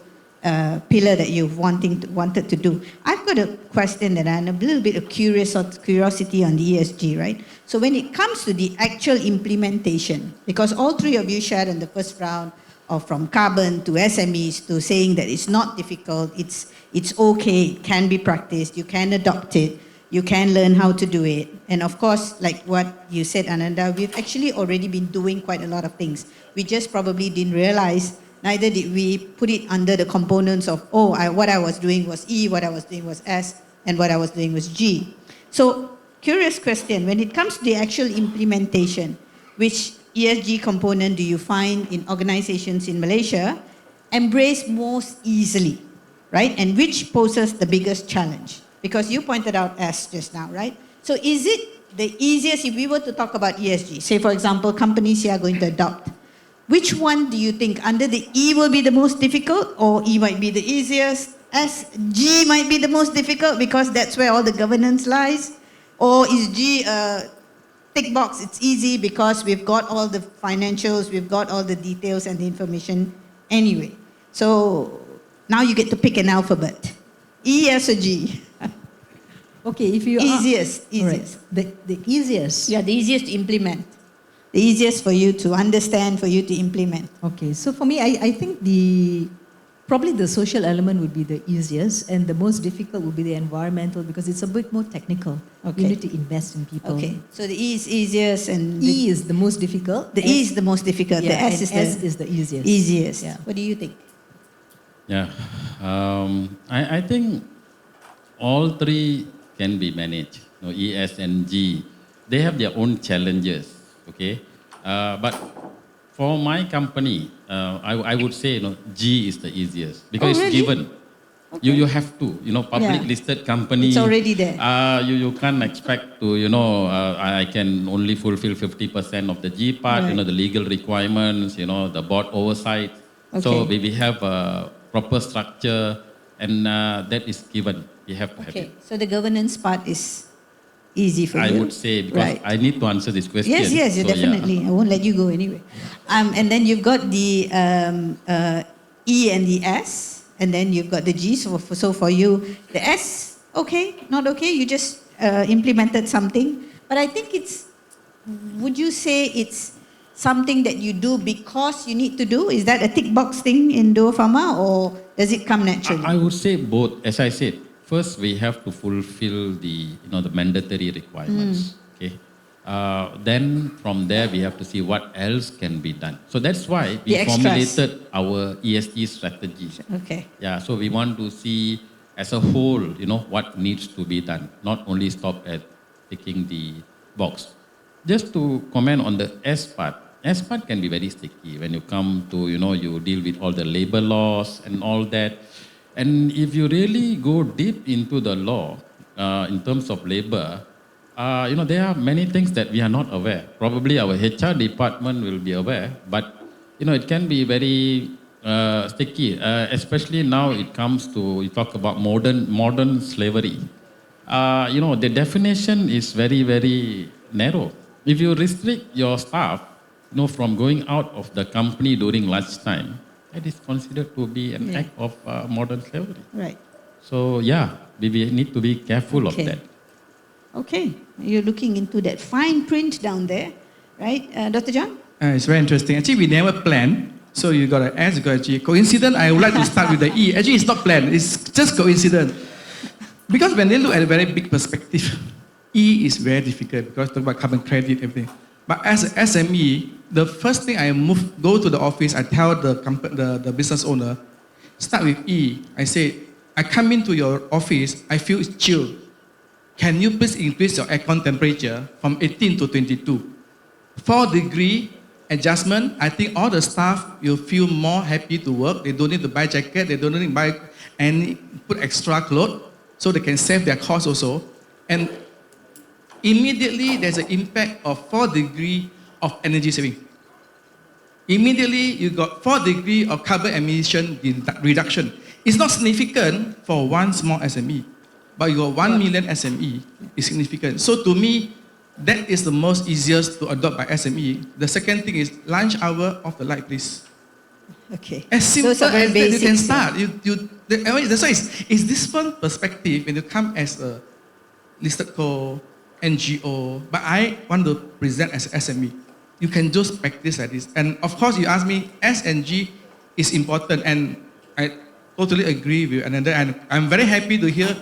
pillar that you've wanted to do. I've got a question that I'm a little bit of curiosity on the ESG, right? So when it comes to the actual implementation, because all three of you shared in the first round of from carbon to SMEs to saying that it's not difficult, it's okay, it can be practiced, you can adopt it, you can learn how to do it. And of course, like what you said, Ananda, we've actually already been doing quite a lot of things. We just probably didn't realize, neither did we put it under the components of, what I was doing was E, what I was doing was S, and what I was doing was G. So, curious question, when it comes to the actual implementation, which ESG component do you find in organizations in Malaysia embrace most easily, right? And which poses the biggest challenge? Because you pointed out S just now, right? So is it the easiest, if we were to talk about ESG, say for example, companies here are going to adopt, which one do you think under the E will be the most difficult, or E might be the easiest, G might be the most difficult because that's where all the governance lies? Or is G a tick box, it's easy because we've got all the financials, we've got all the details and the information anyway. So now you get to pick an alphabet. E, S, or G? Okay, if you Easiest. Right. The easiest. Yeah, the easiest to implement. The easiest for you to understand, for you to implement. Okay, so for me, I think probably the social element would be the easiest, and the most difficult would be the environmental because it's a bit more technical. Okay. You need to invest in people. Okay, so the E is easiest and E is the most difficult. the E is the most difficult. Yeah, the S is and the S is the easiest. easiest. Yeah. What do you think? Yeah, I think all three can be managed. You know, E, S, and G, they have their own challenges. Okay, but for my company, I would say G is the easiest because it's really? given. Okay. You have to, public Yeah. listed company. It's already there. You can't expect to, I can only fulfill 50% of the G part, Right. the legal requirements, the board oversight. So Okay. we have a proper structure and that is given. We have to have Okay, it. so the governance part is easy for I you. would say because Right. I need to answer this question. Yes, you So, definitely. I won't let you go anyway. And then you've got the E and the S, and then you've got the G. So for you, the S, okay, not okay. You just implemented something, but I think would you say it's something that you do because you need to do? Is that a tick box thing in Duopharma, or does it come naturally? I would say both. As I said, first we have to fulfill the mandatory requirements. Okay. Then from there we have to see what else can be done. So that's why we The extras. formulated our ESG strategy. Okay. Yeah. So we want to see as a whole, what needs to be done. Not only stop at ticking the box. Just to comment on the S part. S part can be very sticky when you come to, you deal with all the labor laws and all that. And if you really go deep into the law, in terms of labor, there are many things that we are not aware. Probably our HR department will be aware, but, it can be very sticky, especially now it comes to, you talk about modern slavery. The definition is very, very narrow. If you restrict your staff, from going out of the company during lunchtime, that is considered to be an act of modern slavery. Right. So yeah, we need to be careful of Okay. that. Okay, you're looking into that fine print down there, right, Dr. John? It's very interesting. Actually, we never planned. So you got an S, you got a G. Coincident, I would like to start with the E. Actually, it's not planned. It's just coincident. Because when they look at a very big perspective, E is very difficult because talk about carbon credit, everything. But as an SME, the first thing go to the office, I tell the business owner, start with E. I say, I come into your office, I feel it's chill. Can you please increase your aircon temperature from 18 to 22? 4-degree adjustment, I think all the staff will feel more happy to work. They don't need to buy jacket, they don't need to buy put extra clothes, so they can save their costs also. And immediately there's an impact of 4 degrees of energy saving. Immediately you got 4 degrees of carbon emission reduction. It's not significant for one small SME, but you got 1 million SME is significant. So to me, that is the most easiest to adopt by SME. The second thing is lunch hour off the light, please. Okay. As simple Those are very as that, you basic, can start. That's why it's different perspective when you come as a listed co, NGO, but I want to present as SME. You can just practice like this. And of course, you ask me, S and G is important, and I totally agree with Ananda, and I'm very happy to hear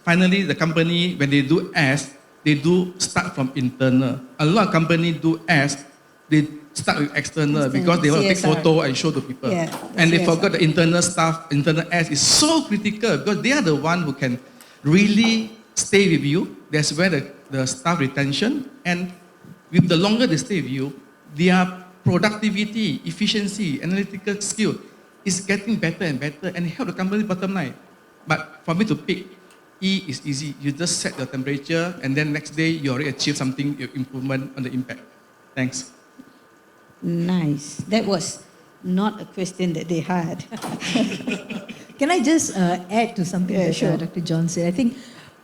finally the company, when they do S, they do start from internal. A lot of companies do S, they start with external because they want to take CSR. photo and show to people. Yeah, And they CSR. forgot the internal staff, internal S is so critical because they are the one who can really stay with you. That's where the staff retention, and with the longer they stay with you, their productivity, efficiency, analytical skill is getting better and better and help the company bottom line. But for me to pick, E is easy. You just set your temperature and then next day you already achieve something, improvement on the impact. Thanks. Nice. That was not a question that they had. Can I just add to something that sure. Dr. John said?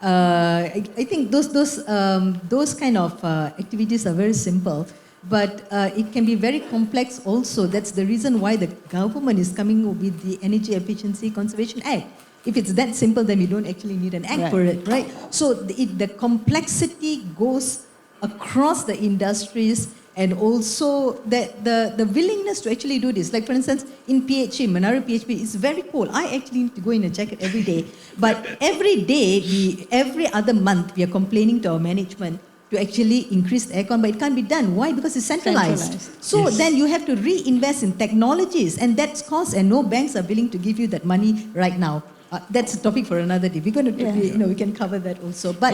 I think those kind of activities are very simple, but it can be very complex also. That's the reason why the government is coming with the Energy Efficiency Conservation Act. If it's that simple, then we don't actually need an act for it, right? So the complexity goes across the industries, and also the willingness to actually do this. Like for instance, in PHP, Menara PHP, it's very cool. I actually need to go in a jacket every day. But every other month, we are complaining to our management to actually increase the aircon, but it can't be done. Why? Because it's centralized. So then you have to reinvest in technologies, and that's cost, and no banks are willing to give you that money right now. That's a topic for another day. We're going to, we can cover that also. But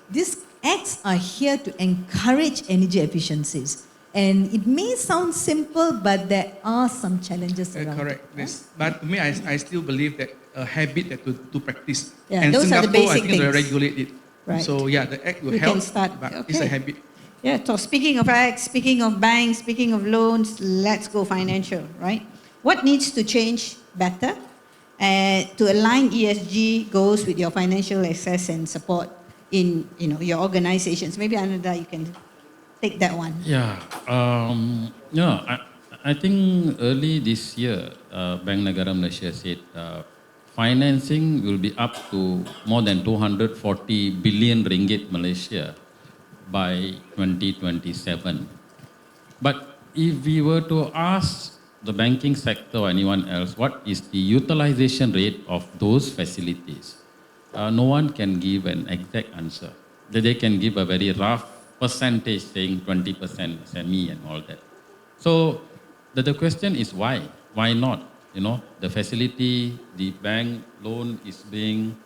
these acts are here to encourage energy efficiencies. And it may sound simple, but there are some challenges around correct. it. Yes. But to me, I still believe that a habit that to practice. Yeah, and those Singapore, are the basic I think, they things. regulate it. Right. So yeah, the act will We help, can start. but Okay. it's a habit. Yeah, so speaking of acts, speaking of banks, speaking of loans, let's go financial, right? What needs to change better to align ESG goals with your financial access and support in your organizations? Maybe Ananda, you can take that one. Yeah, I think early this year, Bank Negara Malaysia said financing will be up to more than 240 billion ringgit Malaysia by 2027. But if we were to ask the banking sector or anyone else, what is the utilization rate of those facilities? No one can give an exact answer. They can give a very rough percentage saying 20% SME and all that. So the question is why? Why not? The facility, the bank loan is being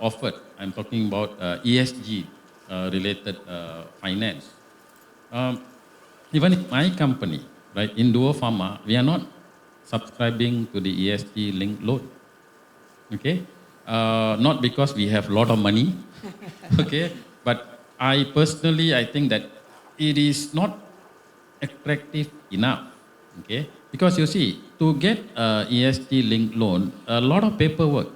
offered. I'm talking about ESG related finance. Even in my company, right, in Duopharma, we are not subscribing to the ESG linked loan. Okay? Not because we have a lot of money, okay? But I think that it is not attractive enough, okay? Because you see, to get ESG linked loan, a lot of paperwork,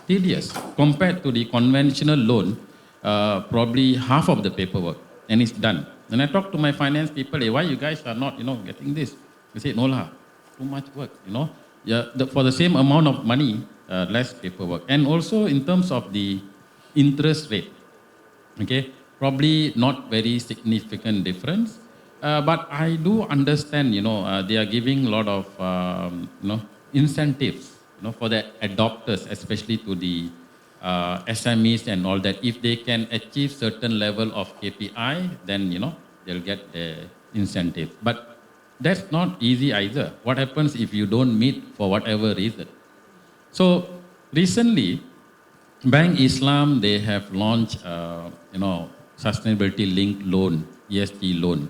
tedious, compared to the conventional loan, probably half of the paperwork, and it's done. And I talk to my finance people, hey, why you guys are not, getting this? They say, no lah, too much work, Yeah, for the same amount of money, less paperwork. And also in terms of the interest rate, okay, probably not very significant difference. But I do understand, they are giving a lot of, incentives, for the adopters, especially to the SMEs and all that. If they can achieve certain level of KPI, then, they'll get the incentive. But that's not easy either. What happens if you don't meet for whatever reason? So recently, Bank Islam, they have launched, sustainability linked loan, ESG loan.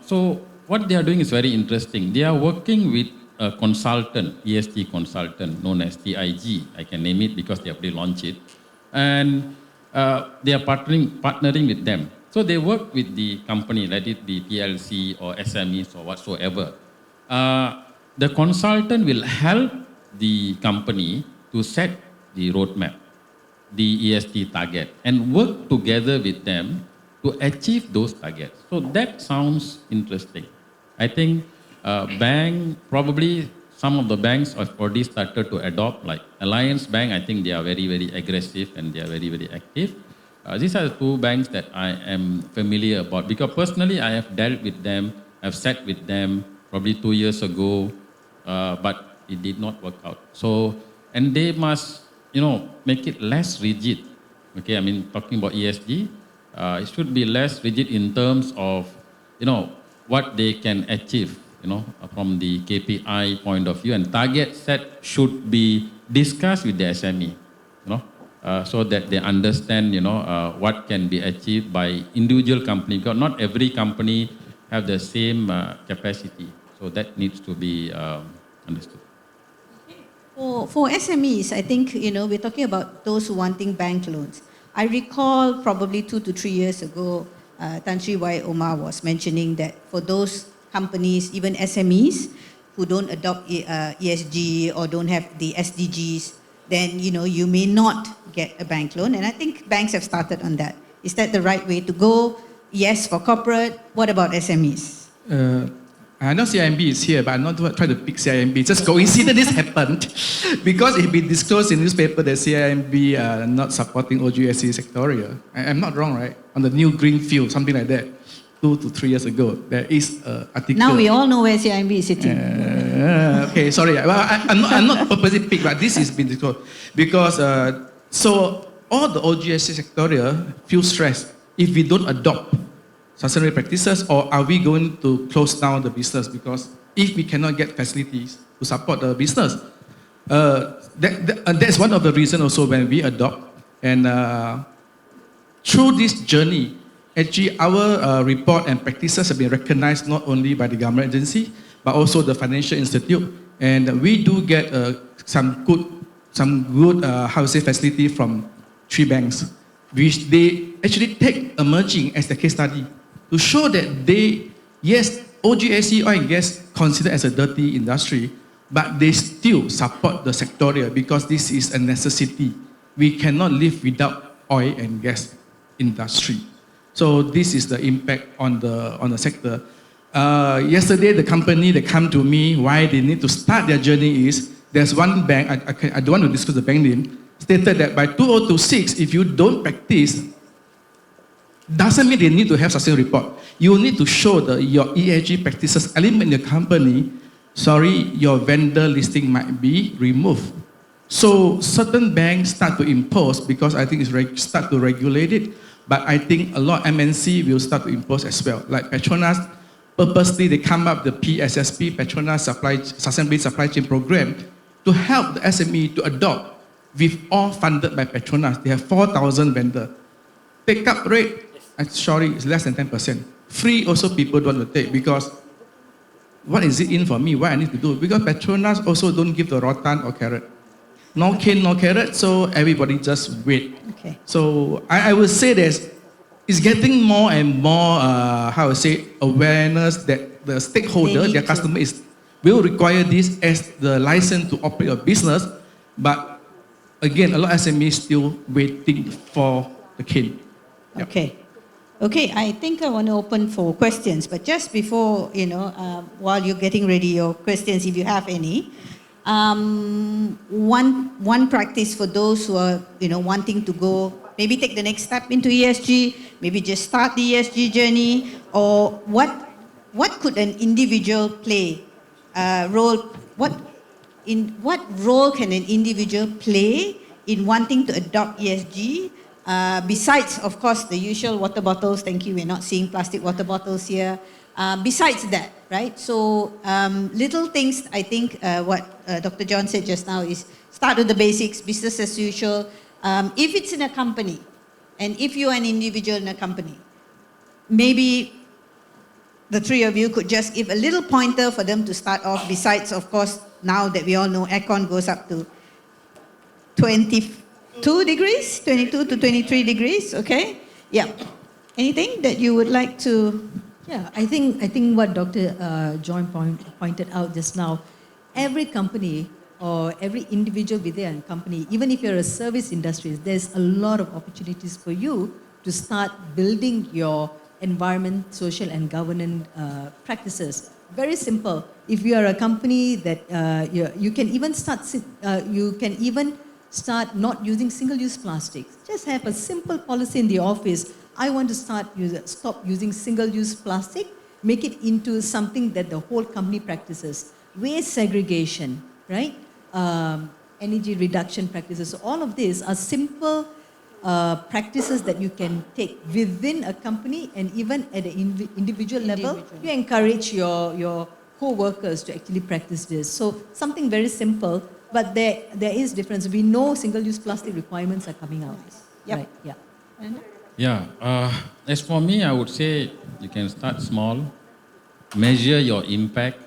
So what they are doing is very interesting. They are working with a consultant, ESG consultant known as TIG. I can name it because they have already launched it. And they are partnering with them. So they work with the company, let it be TLC or SMEs or whatsoever. The consultant will help the company to set the roadmap, the ESG target, and work together with them to achieve those targets. So that sounds interesting. I think probably some of the banks have already started to adopt, like Alliance Bank, I think they are very, very aggressive and they are very, very active. These are the two banks that I am familiar about because personally I have dealt with them, I've sat with them probably 2 years ago, but it did not work out. So, and they must, make it less rigid. Okay, I mean, talking about ESG, it should be less rigid in terms of, what they can achieve, from the KPI point of view, and target set should be discussed with the SME, so that they understand, what can be achieved by individual company. Because not every company have the same capacity, so that needs to be understood. For SMEs, I think, we're talking about those wanting bank loans. I recall probably 2 to 3 years ago, Tan Sri Y. Omar was mentioning that for those companies, even SMEs, who don't adopt ESG or don't have the SDGs, then you may not get a bank loan. And I think banks have started on that. Is that the right way to go? Yes, for corporate. What about SMEs? I know CIMB is here, but I'm not trying to pick CIMB. Just coincidence this happened because it been disclosed in newspaper that CIMB are not supporting OGSC sectorial. I'm not wrong, right? On the new green field, something like that. 2 to 3 years ago, there is an article. Now we all know where CIMB is sitting. Okay, sorry. Well, I'm not purposely picked, but this has been disclosed. Because, so all the OGSC sectorial feel stressed if we don't adopt sustainable practices, or are we going to close down the business? Because if we cannot get facilities to support the business, that's one of the reasons also when we adopt. And through this journey, actually our report and practices have been recognized not only by the government agency, but also the financial institute. And we do get some good facility from 3 banks, which they actually take emerging as the case study to show that OGSC oil and gas considered as a dirty industry, but they still support the sectorial because this is a necessity. We cannot live without oil and gas industry. So this is the impact on the sector. Yesterday, the company that come to me why they need to start their journey is there's one bank, I don't want to disclose the bank name, stated that by 2026, if you don't practice, doesn't mean they need to have sustainable report. You need to show your ESG practices element in the company. Sorry, your vendor listing might be removed. So certain banks start to impose because I think it's start to regulate it. But I think a lot of MNC will start to impose as well. Like Petronas, purposely they come up the PSSP, Petronas Sustainability Supply Chain Program, to help the SME to adopt with all funded by Petronas. They have 4,000 vendors. Take up rate, sorry, it's less than 10%. Free also people don't want to take because what is it in for me? What I need to do? Because Petronas also don't give the rotan or carrot. No cane, no carrot, so everybody just wait. Okay. So I would say it's getting more and more, awareness that the stakeholder, their customer will require this as the license to operate a business. But again, a lot of SMEs still waiting for the cane. Yep. Okay. Okay, I think I want to open for questions, but just before, while you're getting ready your questions, if you have any, one practice for those who are, wanting to go, maybe take the next step into ESG, maybe just start the ESG journey, or what could an individual play what role can an individual play in wanting to adopt ESG? Besides, of course, the usual water bottles, thank you, we're not seeing plastic water bottles here. Besides that, right? So little things, I think what Dr. John said just now is start with the basics, business as usual. If it's in a company, and if you're an individual in a company, maybe the 3 of you could just give a little pointer for them to start off, besides, of course, now that we all know aircon goes up to 22 degrees, 22 to 23 degrees, okay? Yeah. Anything that you would like to... Yeah, I think what Dr. John pointed out just now, every company or every individual within a company, even if you're a service industry, there's a lot of opportunities for you to start building your environment, social and governance practices. Very simple. If you are a company that you can even start not using single-use plastics. Just have a simple policy in the office. I want to stop using single-use plastic, make it into something that the whole company practices. Waste segregation, right? Energy reduction practices. So all of these are simple practices that you can take within a company, and even at an individual level, you encourage your co-workers to actually practice this. So something very simple, but there is difference. We know single-use plastic requirements are coming out. Yep. Right, yeah. Yeah, as for me, I would say you can start small, measure your impact,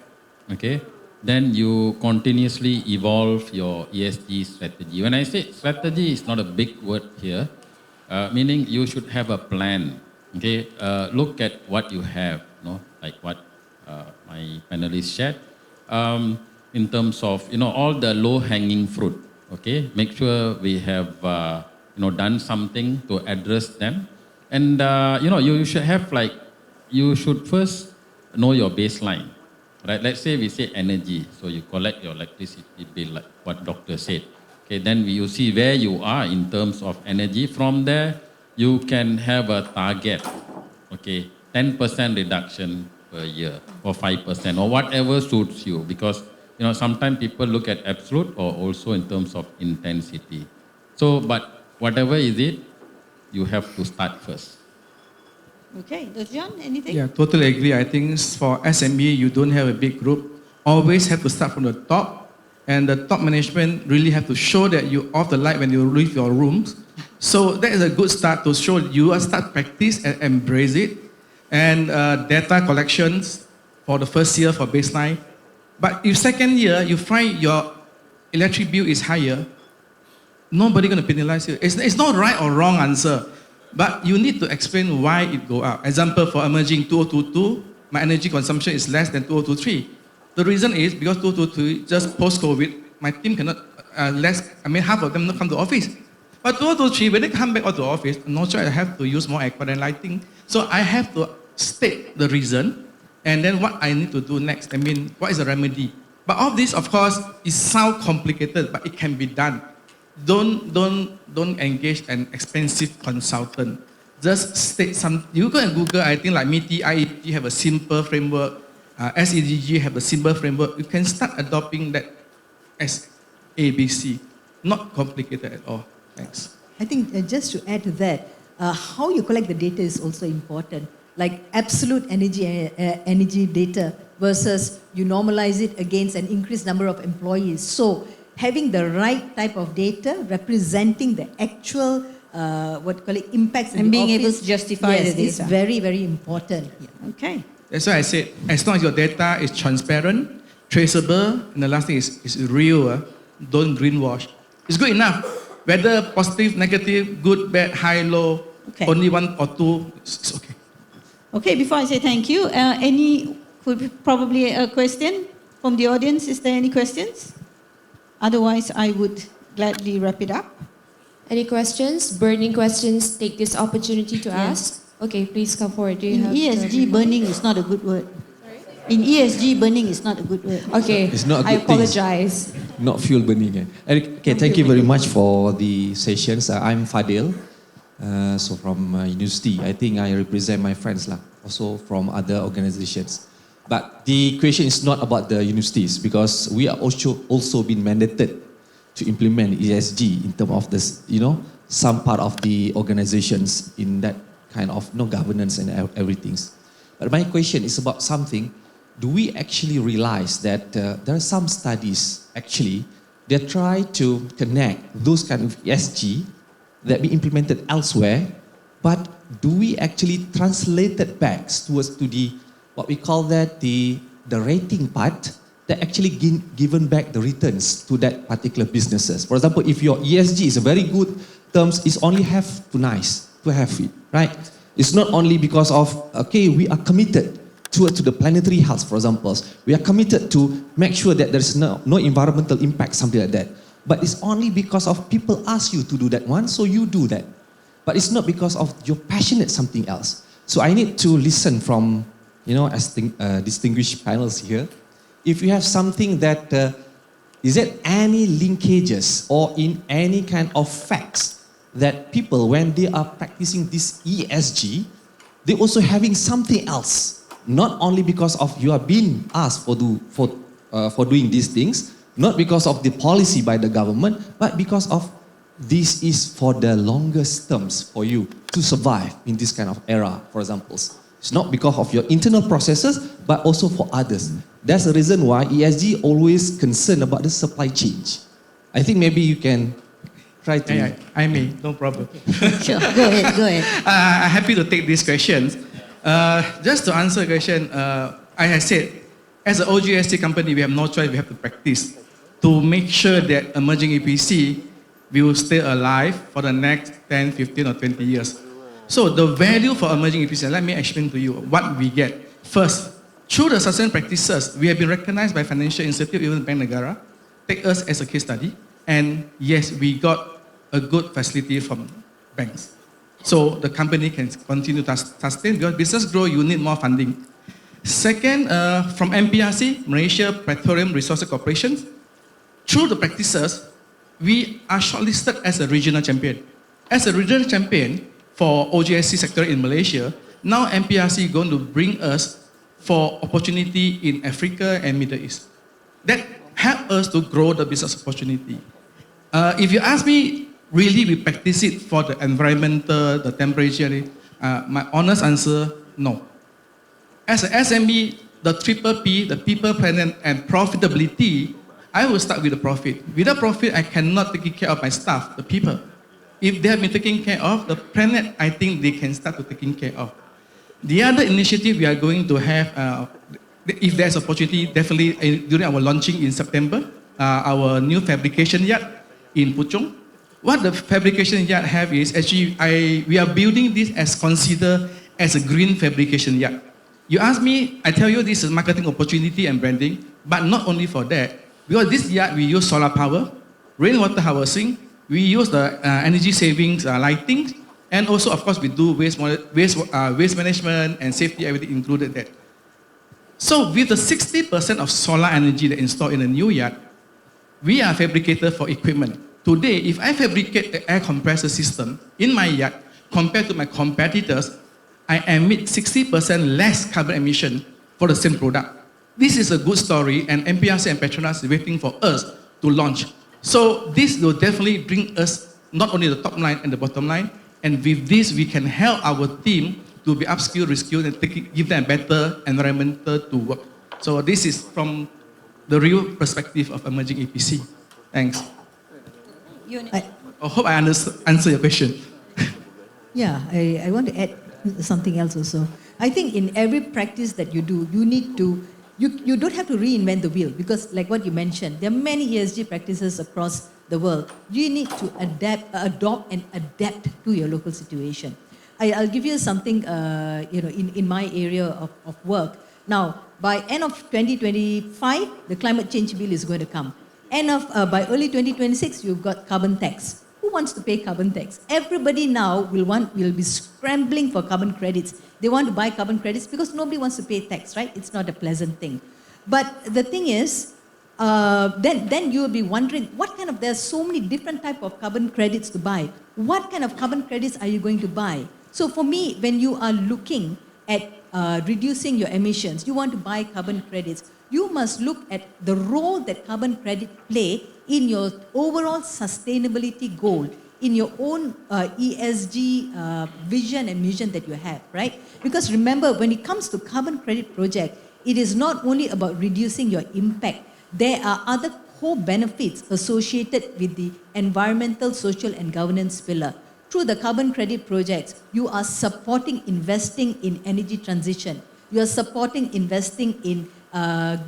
okay? Then you continuously evolve your ESG strategy. When I say strategy, it's not a big word here, meaning you should have a plan, okay? Look at what you have, like what my panelists shared. in terms of, all the low-hanging fruit, okay? Make sure we have, done something to address them. And, you should have you should first know your baseline, right? Let's say we say energy, so you collect your electricity bill, like what doctor said. Okay, then you see where you are in terms of energy. From there, you can have a target, okay, 10% reduction per year, or 5%, or whatever suits you. Because, sometimes people look at absolute or also in terms of intensity. So, but whatever is it, you have to start first. Okay, John, anything? Yeah, totally agree. I think for SME, you don't have a big group. Always have to start from the top. And the top management really have to show that you off the light when you leave your rooms. So that is a good start to show you start practice and embrace it. And data collections for the first year for baseline. But if second year you find your electric bill is higher, nobody going to penalize you. It's not right or wrong answer. But you need to explain why it go up. Example, for emerging 2022, my energy consumption is less than 2023. The reason is because 2022, just post-COVID, my team cannot, half of them not come to office. But 2023, when they come back to the office, no choice, I have to use more aircon and lighting. So I have to state the reason, and then what I need to do next. What is the remedy? But all this, of course, it sounds complicated, but it can be done. Don't engage an expensive consultant. Just state some. You go and Google. I think like MITI, IEG have a simple framework. SEDG have a simple framework. You can start adopting that as ABC. Not complicated at all. Thanks. I think just to add to that, how you collect the data is also important. Like absolute energy data versus you normalize it against an increased number of employees. So having the right type of data representing the actual impacts in and the being able office, to justify yes, the is data. very, very important. Yeah. Okay. That's why I said, as long as your data is transparent, traceable, and the last thing is real, don't greenwash. It's good enough. Whether positive, negative, good, bad, high, low, only one or two, it's okay. Okay, before I say thank you, probably a question from the audience? Is there any questions? Otherwise, I would gladly wrap it up. Any questions? Burning questions, take this opportunity to ask. Okay, please come forward. Do you have ESG, burning is not a good word. In ESG, burning is not a good word. Okay, It's not a I good thing. apologize. Not fuel burning. Okay, thank you very much for the sessions. I'm Fadil, so from university. I think I represent my friends also from other organizations. But the question is not about the universities because we are also been mandated to implement ESG in terms of this, some part of the organizations in that kind of governance and everything. But my question is about something. Do we actually realize that there are some studies actually that try to connect those kind of ESG that be implemented elsewhere, but do we actually translate it back towards to the what we call that the rating part that actually given back the returns to that particular businesses? For example, if your ESG is a very good terms, it's only have to have it, right? It's not only because of we are committed to the planetary health, for example. We are committed to make sure that there is no environmental impact, something like that. But it's only because of people ask you to do that one, so you do that. But it's not because of you're passionate something else. So I need to listen from, as distinguished panels here. If you have something that, is there any linkages or in any kind of facts that people, when they are practicing this ESG, they're also having something else. Not only because of you are being asked for doing these things, not because of the policy by the government, but because of this is for the longest terms for you to survive in this kind of era, for example. It's not because of your internal processes, but also for others. That's the reason why ESG always concerned about the supply chain. I think maybe you can try to... Yeah, I may, no problem. Sure, go ahead. I'm happy to take these questions. Just to answer the question, I have said, as an OGST company, we have no choice, we have to practice to make sure that emerging EPC will stay alive for the next 10, 15 or 20 years. So the value for emerging EPC, let me explain to you what we get. First, Through the sustainable practices, we have been recognized by financial institute, even Bank Negara, take us as a case study. And yes, we got a good facility from banks. So the company can continue to sustain, because business grow, you need more funding. Second, from MPRC, Malaysia Petroleum Resources Corporation, through the practices, we are shortlisted as a regional champion. As a regional champion for OGSC sector in Malaysia, now MPRC is going to bring us for opportunity in Africa and Middle East. That help us to grow the business opportunity. If you ask me, really we practice it for the environmental, the temperature, my honest answer, no. As an SME, the triple P, the people, planet, and profitability, I will start with the profit. Without profit, I cannot take care of my staff, the people. If they have been taken care of, the planet, I think they can start to taking care of. The other initiative we are going to have, if there's opportunity, definitely during our launching in September, our new fabrication yard in Puchong. What the fabrication yard have is actually, we are building this as considered as a green fabrication yard. You ask me, I tell you this is marketing opportunity and branding, but not only for that, because this yard we use solar power, rainwater harvesting, we use the energy savings lighting, and also of course we do waste management and safety, everything included that. So with the 60% of solar energy that installed in a new yard, we are fabricator for equipment. Today, if I fabricate an air compressor system in my yard compared to my competitors, I emit 60% less carbon emission for the same product. This is a good story, and MPRC and Petronas is waiting for us to launch. So this will definitely bring us not only the top line and the bottom line, and with this we can help our team to be upskilled, reskilled, and give them a better environmental to work. So this is from the real perspective of emerging EPC. Thanks. I hope I answer your question. Yeah, I want to add something else also. I think in every practice that you do, you need to, you don't have to reinvent the wheel, because like what you mentioned, there are many ESG practices across the world. You need to adopt and adapt to your local situation. I'll give you something, in my area of work. Now, by end of 2025, the climate change bill is going to come. By early 2026, you've got carbon tax. Who wants to pay carbon tax? Everybody now will be scrambling for carbon credits. They want to buy carbon credits because nobody wants to pay tax, right? It's not a pleasant thing. But the thing is, then you'll be wondering, there's so many different type of carbon credits to buy. What kind of carbon credits are you going to buy? So for me, when you are looking at reducing your emissions, you want to buy carbon credits, you must look at the role that carbon credit play in your overall sustainability goal, in your own ESG vision and mission that you have, right? Because remember, when it comes to carbon credit project, it is not only about reducing your impact. There are other core benefits associated with the environmental, social, and governance pillar. Through the carbon credit projects, you are supporting investing in energy transition. You are supporting investing in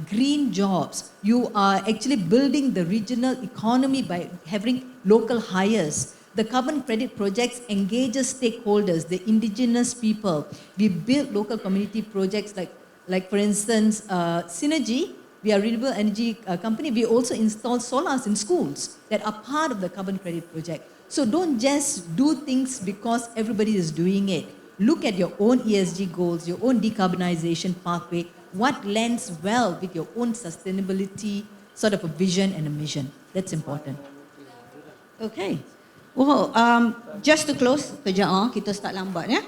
green jobs. You are actually building the regional economy by having local hires. The carbon credit projects engages stakeholders, the indigenous people. We build local community projects like for instance, Cenergi. We are a renewable energy company. We also install solars in schools that are part of the carbon credit project. So don't just do things because everybody is doing it. Look at your own ESG goals, your own decarbonization pathway, what lands well with your own sustainability sort of a vision and a mission. That's important. Okay. Well, just to close, kita start lambat ya.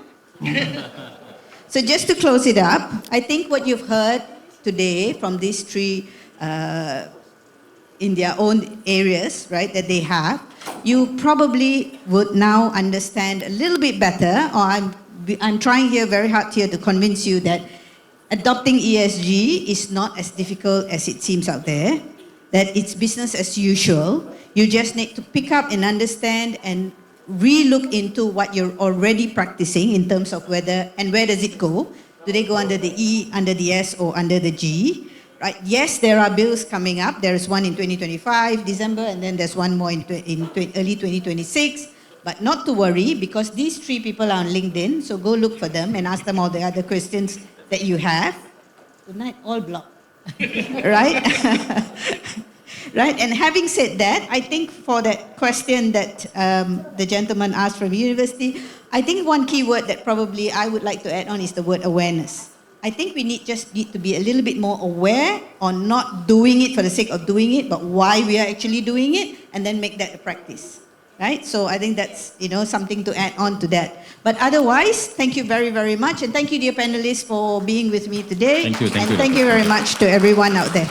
So just to close it up, I think what you've heard today from these three in their own areas, right, that they have, you probably would now understand a little bit better, or I'm trying here very hard here to convince you that adopting ESG is not as difficult as it seems out there, that it's business as usual. You just need to pick up and understand and re-look into what you're already practicing in terms of whether and where does it go. Do they go under the E, under the S, or under the G? Right? Yes, there are bills coming up. There is one in 2025, December, and then there's one more in early 2026. But not to worry, because these three people are on LinkedIn, so go look for them and ask them all the other questions that you have. Tonight, all block. Right? Right, and having said that, I think for that question that the gentleman asked from university, I think one key word that probably I would like to add on is the word awareness. I think we just need to be a little bit more aware on not doing it for the sake of doing it, but why we are actually doing it, and then make that a practice. Right? So I think that's, something to add on to that. But otherwise, thank you very, very much. And thank you, dear panelists, for being with me today. Thank you. And thank you very much to everyone out there.